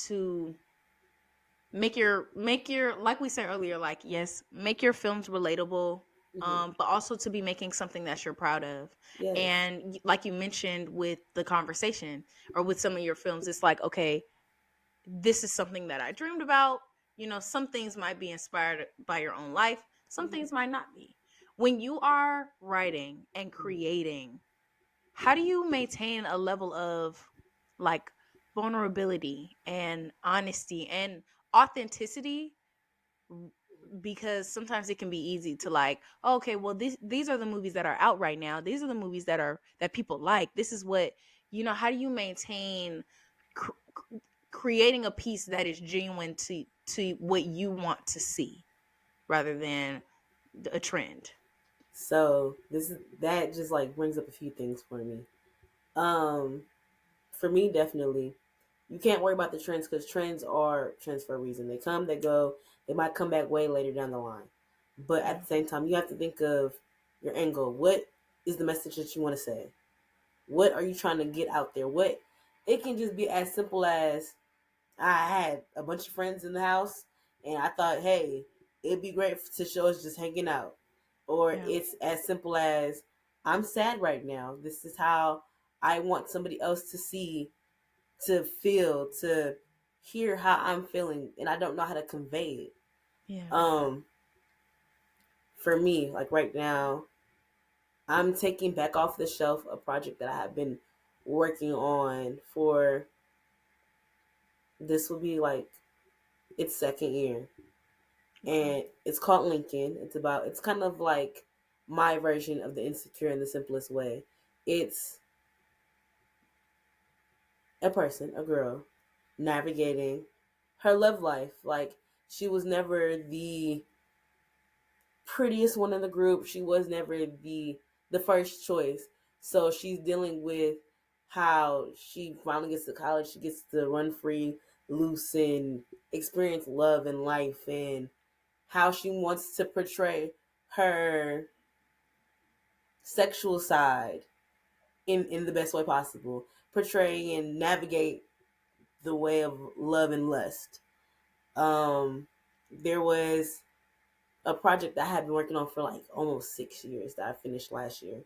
to make your like we said earlier, like, yes, make your films relatable, Hmm. but also to be making something that you're proud of. Yes. And like you mentioned with the conversation, or with some of your films, it's like, okay, this is something that I dreamed about. Some things might be inspired by your own life, some Hmm. things might not be. When you are writing and creating, how do you maintain a level of, like, vulnerability and honesty and authenticity? Because sometimes it can be easy to, like, oh, okay, well, these are the movies that are out right now, these are the movies that people like, this is what, how do you maintain cr- creating a piece that is genuine to what you want to see, rather than a trend? So that just like brings up a few things for me. Um, for me, definitely, you can't worry about the trends because trends are trends for a reason. They come, they go. They might come back way later down the line. But at Yeah. the same time, you have to think of your angle. What is the message that you want to say? What are you trying to get out there? What it can just be as simple as, I had a bunch of friends in the house, and I thought, hey, it'd be great to show us just hanging out. Or Yeah. it's as simple as, I'm sad right now. This is how I want somebody else to see, to feel, to hear how I'm feeling, and I don't know how to convey it. Yeah. Um, for me, like right now, I'm taking back off the shelf a project that I have been working on for, this will be like its second year, Okay. and it's called Lincoln. It's kind of like my version of the Insecure in the simplest way. It's a person, a girl, navigating her love life. Like, she was never the prettiest one in the group. She was never the first choice. So she's dealing with how she finally gets to college. She gets to run free, loose, and experience love and life, and how she wants to portray her sexual side in the best way possible, portray and navigate the way of love and lust. There was a project that I had been working on for like almost 6 years that I finished last year,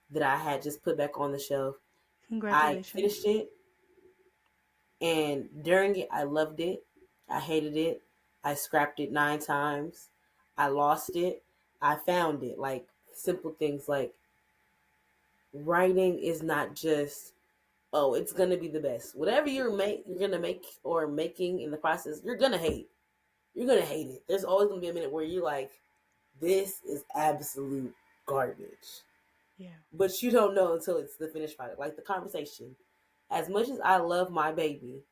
that I had just put back on the shelf. I finished Congratulations. it, and during it, I loved it. I hated it. I scrapped it 9 times. I lost it. I found it. Like, simple things like, writing is not just, oh, it's gonna be the best. Whatever you're gonna make or making in the process, you're gonna hate. You're gonna hate it. There's always gonna be a minute where you're like, this is absolute garbage. Yeah. But you don't know until it's the finished product. Like the conversation. As much as I love my baby,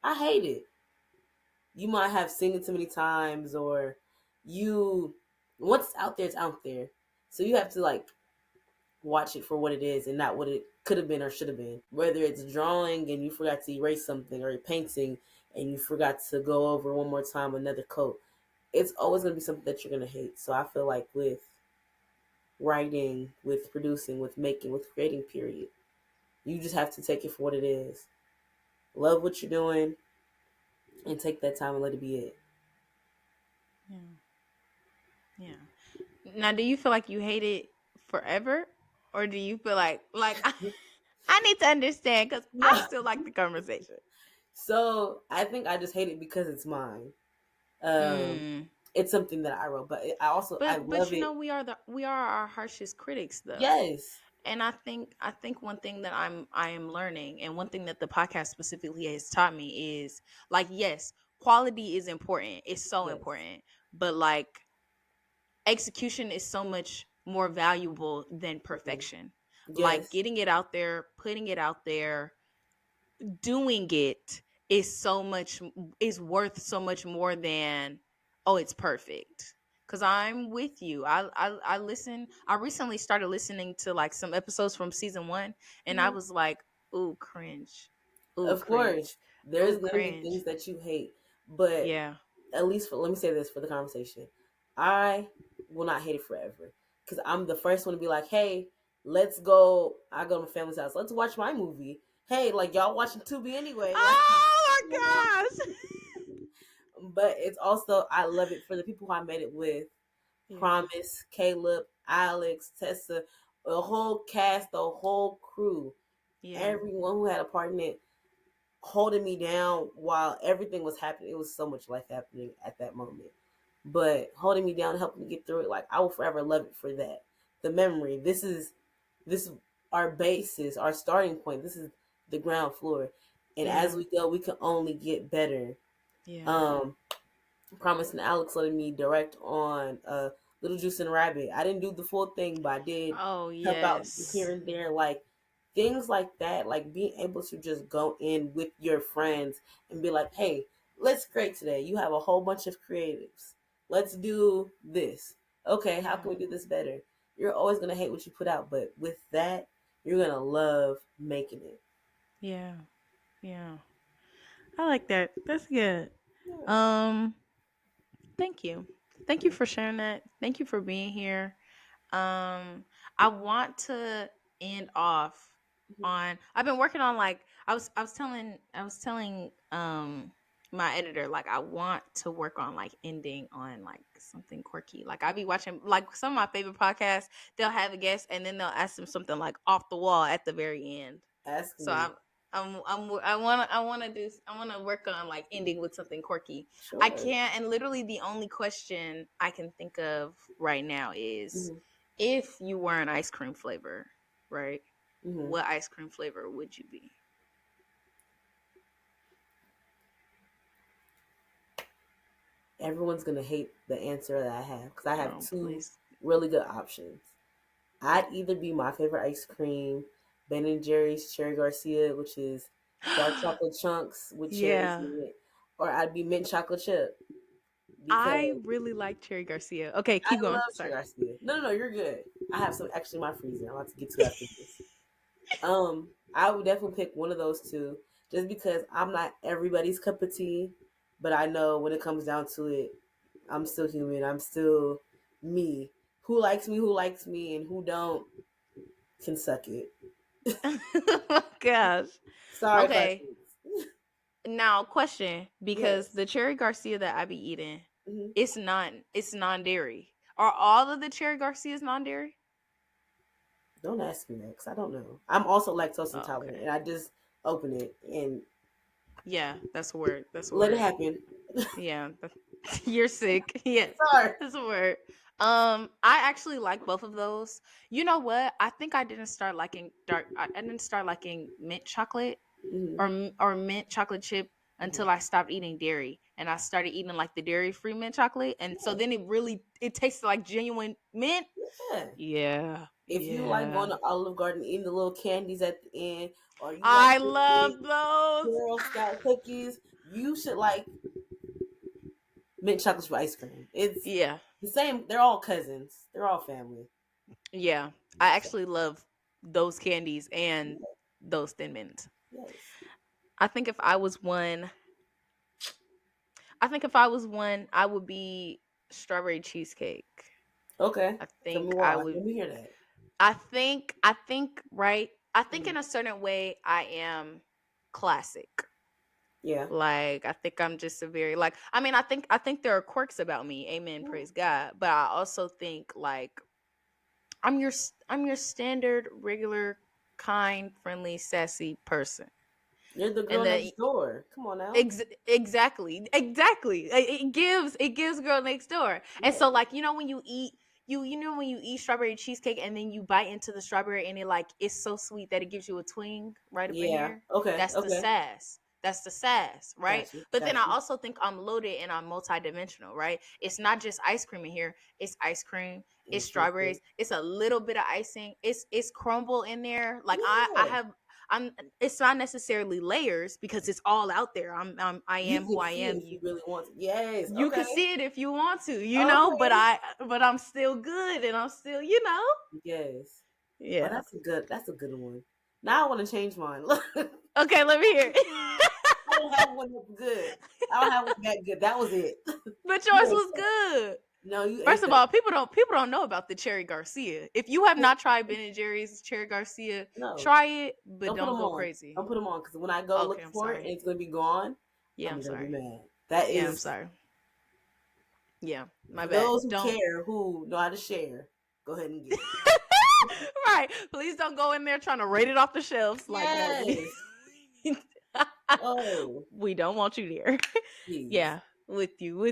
I hate it. You might have seen it too many times, or you, once it's out there, it's out there. So you have to like watch it for what it is and not what it could have been or should have been. Whether it's drawing and you forgot to erase something, or painting and you forgot to go over one more time another coat, it's always going to be something that you're going to hate. So I feel like with writing, with producing, with making, with creating, period, You just have to take it for what it is. Love what you're doing and take that time and let it be it. Yeah. Yeah. Now, do you feel like you hate it forever, or do you feel like I need to understand because I No. still like the conversation. So I think I just hate it because it's mine. Um, Mm. it's something that I wrote, but I But love you know it. we are our harshest critics though. Yes, And I think one thing that I am learning, and one thing that the podcast specifically has taught me is, like, yes, quality is important. It's so yes, important. But like, execution is so much more valuable than mhm, perfection. Like, yes, getting it out there, putting it out there, doing it is so much, is worth so much more than, oh, it's perfect. Because I'm with you. I listen. I recently started listening to like some episodes from season one, and I mhm. was like, ooh, cringe, ooh, Of course. cringe, There's ooh, gonna be things cringe. that you hate, but Yeah. at least let me say this for the conversation. I will not hate it forever because I'm the first one to be like, hey, let's go. I go to my family's house. Let's watch my movie. Hey, like y'all watching Tubi anyway. Like, Oh come on. my gosh. But it's also I love it for the people who I made it with. Yeah. Promise, Caleb, Alex, Tessa, the whole cast, the whole crew, Yeah. everyone who had a part in it, holding me down while everything was happening. It was so much life happening at that moment, but holding me down, helping me get through it. Like I will forever love it for that. The memory. This is our basis, our starting point. This is the ground floor, and as Yeah. we go, we can only get better. Yeah. Um, Promise and Alex letting me direct on Little Juice and Rabbit. I didn't do the full thing, but I did Oh help out yes. here and there, like things like that, like being able to just go in with your friends and be like, hey, let's create today. You have a whole bunch of creatives. Let's do this. Okay, how Yeah. can we do this better? You're always gonna hate what you put out, but with that, you're gonna love making it. Yeah. Yeah. I like that. That's good. Yeah. Um, thank you. Thank you Mhm. for sharing that. Thank you for being here. I want to end off Mhm. on, I've been working on, like, I was telling my editor, like, I want to work on like ending on like something quirky. Like, I be watching like some of my favorite podcasts, they'll have a guest and then they'll ask them something like off the wall at the very end. Ask So me. I want to work on like ending with something quirky. I Sure. can't, and literally the only question I can think of right now is, Hmm. if you were an ice cream flavor, right? Hmm. What ice cream flavor would you be? Everyone's gonna hate the answer that I have because I have Oh, two please. really good options. I'd either be my favorite ice cream, Ben and Jerry's Cherry Garcia, which is dark chocolate chunks with cherries Yeah. in it, or I'd be mint chocolate chip I because really like Cherry Garcia. Okay, I keep going. love Cherry Sorry. Garcia. No, no, no, you're good. I have some actually in my freezer. I'm about to get to after this. I would definitely pick one of those two, just because I'm not everybody's cup of tea, but I know when it comes down to it, I'm still human. I'm still me. Who likes me, and who don't can suck it. Oh my gosh. Sorry, Okay. classmates. Now, question, because Yes. the Cherry Garcia that I be eating, Hmm. it's non-dairy. Are all of the Cherry Garcias non-dairy? Don't ask me that because I don't know. I'm also lactose Oh, intolerant, okay. and I just open it and Yeah, that's a word. That's a let it word. happen. Yeah, you're sick. Yeah, Sorry. that's a word. I actually like both of those. You know what? I think I didn't start liking dark. I didn't start liking mint chocolate Hmm. or mint chocolate chip Hmm. until I stopped eating dairy and I started eating like the dairy free mint chocolate, and so Yeah. then it tasted like genuine mint. Yeah. Yeah, If you like going yeah. to Olive Garden, eating the little candies at the end, or you like I the big love those. Girl Scout cookies, you should like mint chocolate chip ice cream. It's Yeah, the same. They're all cousins. They're all family. yeah. I actually love those candies and those thin mints. Yes. I think if I was one, I think if I was one, I would be strawberry cheesecake. Okay. I Tell me think I why. would. Let me hear that. I think right. I think Mhm. in a certain way I am classic. Yeah. Like I think I'm just a very like I think there are quirks about me. Amen, Mhm. praise God. But I also think like I'm your standard regular kind, friendly, sassy person. You're the And girl then next door. Come on now. Exactly. It gives girl next door. And Yeah. so like when you know when you eat strawberry cheesecake and then you bite into the strawberry and it's so sweet that it gives you a twinge right up in Yeah. here. Okay. That's the Okay. sass. That's the sass, right? Got you. But then Got I you. also think I'm loaded and I'm multidimensional, right? It's not just ice cream in here. It's ice cream. It's And strawberries. cheesecake. It's a little bit of icing. It's crumble in there. Like I Yeah. have I'm it's not necessarily layers because it's all out there. I You am who can I see it am. if you really want to. Yes. You Okay. can see it if you want to, but Okay. I'm still good and I'm still. Yes. Oh, Yeah. that's a good one. Now I want to change mine. Look, I Okay, let me hear it. don't have one that's good. I don't have one that good. That was it. But You yours ate was that. good. No, you First ate of that. all, people don't know about the Cherry Garcia. If you have not tried Ben and Jerry's Cherry Garcia, No, try it, but don't put don't them go on. crazy. Don't put them on because when I go Okay, look I'm for it and sorry. it's gonna be gone, Yeah, I'm I'm gonna be sorry. mad. That Yeah, I'm is sorry. Yeah, my for bad. those who Don't. care, who know how to share. Go ahead and get it. Right. Please don't go in there trying to rate it off the shelves. Like, no, Yes. Oh, we don't want you there. please. Yeah, with you.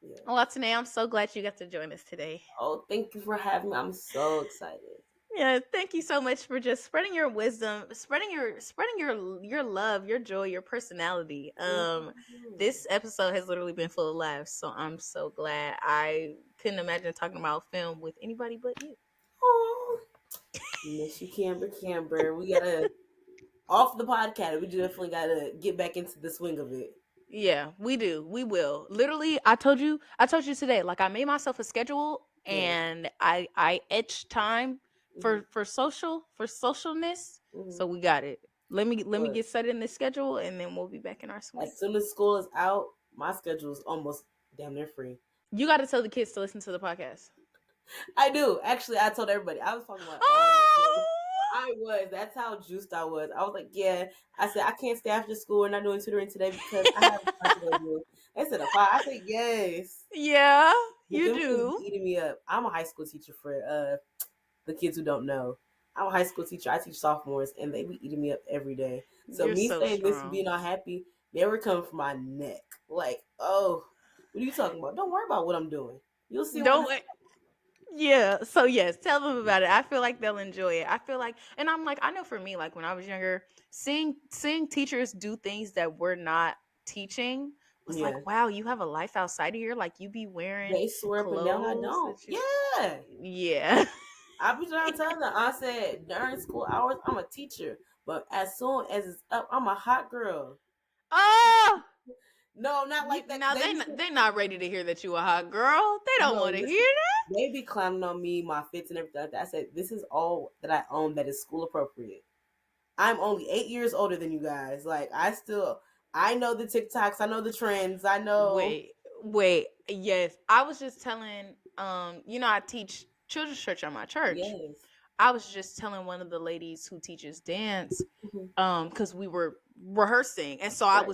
Yeah. Well, today I'm so glad you got to join us today. Oh, thank you for having me. I'm so excited. Yeah, thank you so much for just spreading your wisdom, spreading your love, your joy, your personality. Mhm. This episode has literally been full of laughs, so I'm so glad. I couldn't imagine talking about film with anybody but you. Oh, miss you, Camber. Camber. We gotta off the podcast. We definitely gotta get back into the swing of it. Yeah, we do. We will. Literally, I told you today, like I made myself a schedule Yeah. and I etched time Hmm. for socialness. Hmm. So we got it. Let me Look, get set in this schedule and then we'll be back in our swing. as soon as school is out, my schedule is almost damn near free. You got to tell the kids to listen to the podcast. I do. Actually, I told everybody. I was talking about all my kids. Oh! I was. That's how juiced I was. I was like, yeah. I said, I can't stay after school. We're not doing tutoring today because I have a class to go do. They said, a five. I said, yes. Yeah, But you them kids be do. eating me up. I'm a high school teacher for the kids who don't know. I'm a high school teacher. I teach sophomores, and they be eating me up every day. So You're me so saying this strong. being all happy, they were coming for my neck. Like, oh, what are you talking about? Don't worry about what I'm doing. You'll see when Don't Yeah. So yes, tell them about it. I feel like they'll enjoy it. I feel like, and I'm like, I know for me, like when I was younger, seeing teachers do things that we're not teaching was yeah. like, wow, you have a life outside of here. Like you be wearing They swear up and down I clothes don't. that you, Yeah. yeah. I be trying to tell them. I said during school hours, I'm a teacher. But as soon as it's up, I'm a hot girl. Oh, No, not you like that. now They be they're not ready to hear that you a hot girl. They don't no, want to hear listen. that. They be clowning on me, my fits and everything like that. I said, this is all that I own that is school appropriate. I'm only 8 years older than you guys. Like I know the TikToks, I know the trends, I know. Wait. Yes, I was just telling. I teach children's church at my church. Yes. I was just telling one of the ladies who teaches dance, Mhm. because we were rehearsing, and so Right.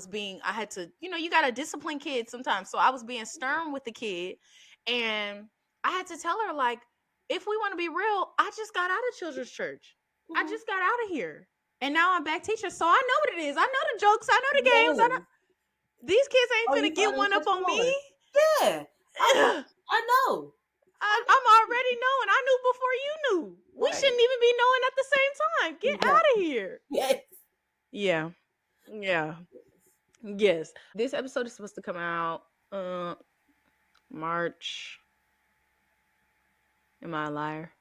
I had to, you got to discipline kids sometimes. So I was being stern with the kid, and I had to tell her like, if we want to be real, I just got out of children's church. I Mhm. just got out of here, and now I'm back teaching. So I know what it is. I know the jokes. I know the games. I know Yes. these kids Oh, ain't you finna get finally one catch up on me. on. Yeah. I know. I I'm already knowing. I knew before you knew. We right. shouldn't even be knowing at the same time. Get out of Exactly. here. Yes. Yeah. Yeah. Yes. This episode is supposed to come out March. Am I a liar?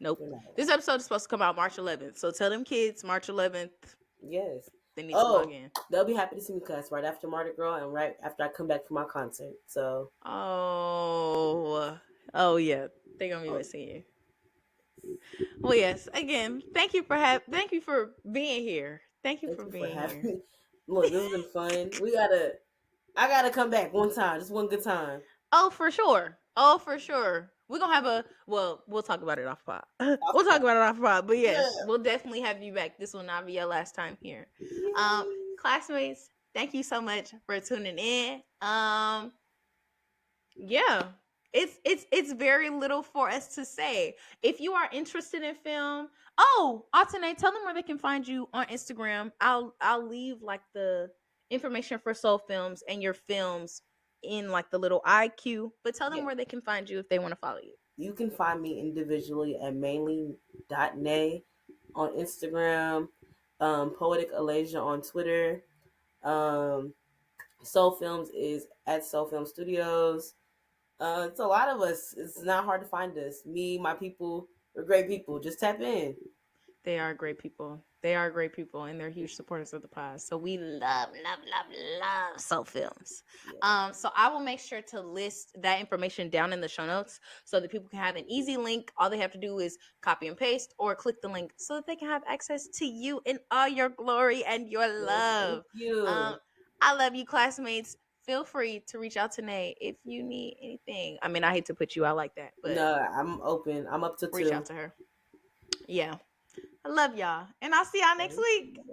Nope. You're not This lying. episode is supposed to come out March 11th. So tell them kids March 11th Yes. they need to log Oh, in. they'll be happy to see me class right after Mardi Gras and right after I come back from my concert. So, Oh. Oh yeah. They're gonna be oh, missing you. Well yes. Again, thank you for being here. Thank you thank for you for being having here. me. Look, this has been fun. I gotta come back one time, just one good time. Oh, for sure. Oh, for sure. We're gonna have a well, we'll talk about it off pod. Off We'll talk pod. about it off pod. But Yeah. yes, we'll definitely have you back. This will not be your last time here. Yay. Classmates, thank you so much for tuning in. Yeah. It's very little for us to say. If you are interested in film, oh, Alternate, tell them where they can find you on Instagram. I'll leave like the information for Soul Films and your films in like the little IQ, but tell them Yeah. where they can find you if they want to follow you. You can find me individually at mainly.nay on Instagram, Poetic Alasia on Twitter. Um, Soul Films is at Soul Film Studios. It's a lot of us. It's not hard to find us. Me, my people, we're great people. Just tap in. They are great people. They are great people, and they're huge supporters of the pod. So we love Soul Films. Yeah. So I will make sure to list that information down in the show notes so that people can have an easy link. All they have to do is copy and paste or click the link so that they can have access to you in all your glory and your Yes, thank love. Um, you. I love you, classmates. Feel free to reach out to Nate if you need anything. I mean, I hate to put you out like that, but No, I'm open. I'm up to reach out two. to her. Yeah. I love y'all. And I'll see y'all next Thank week. you.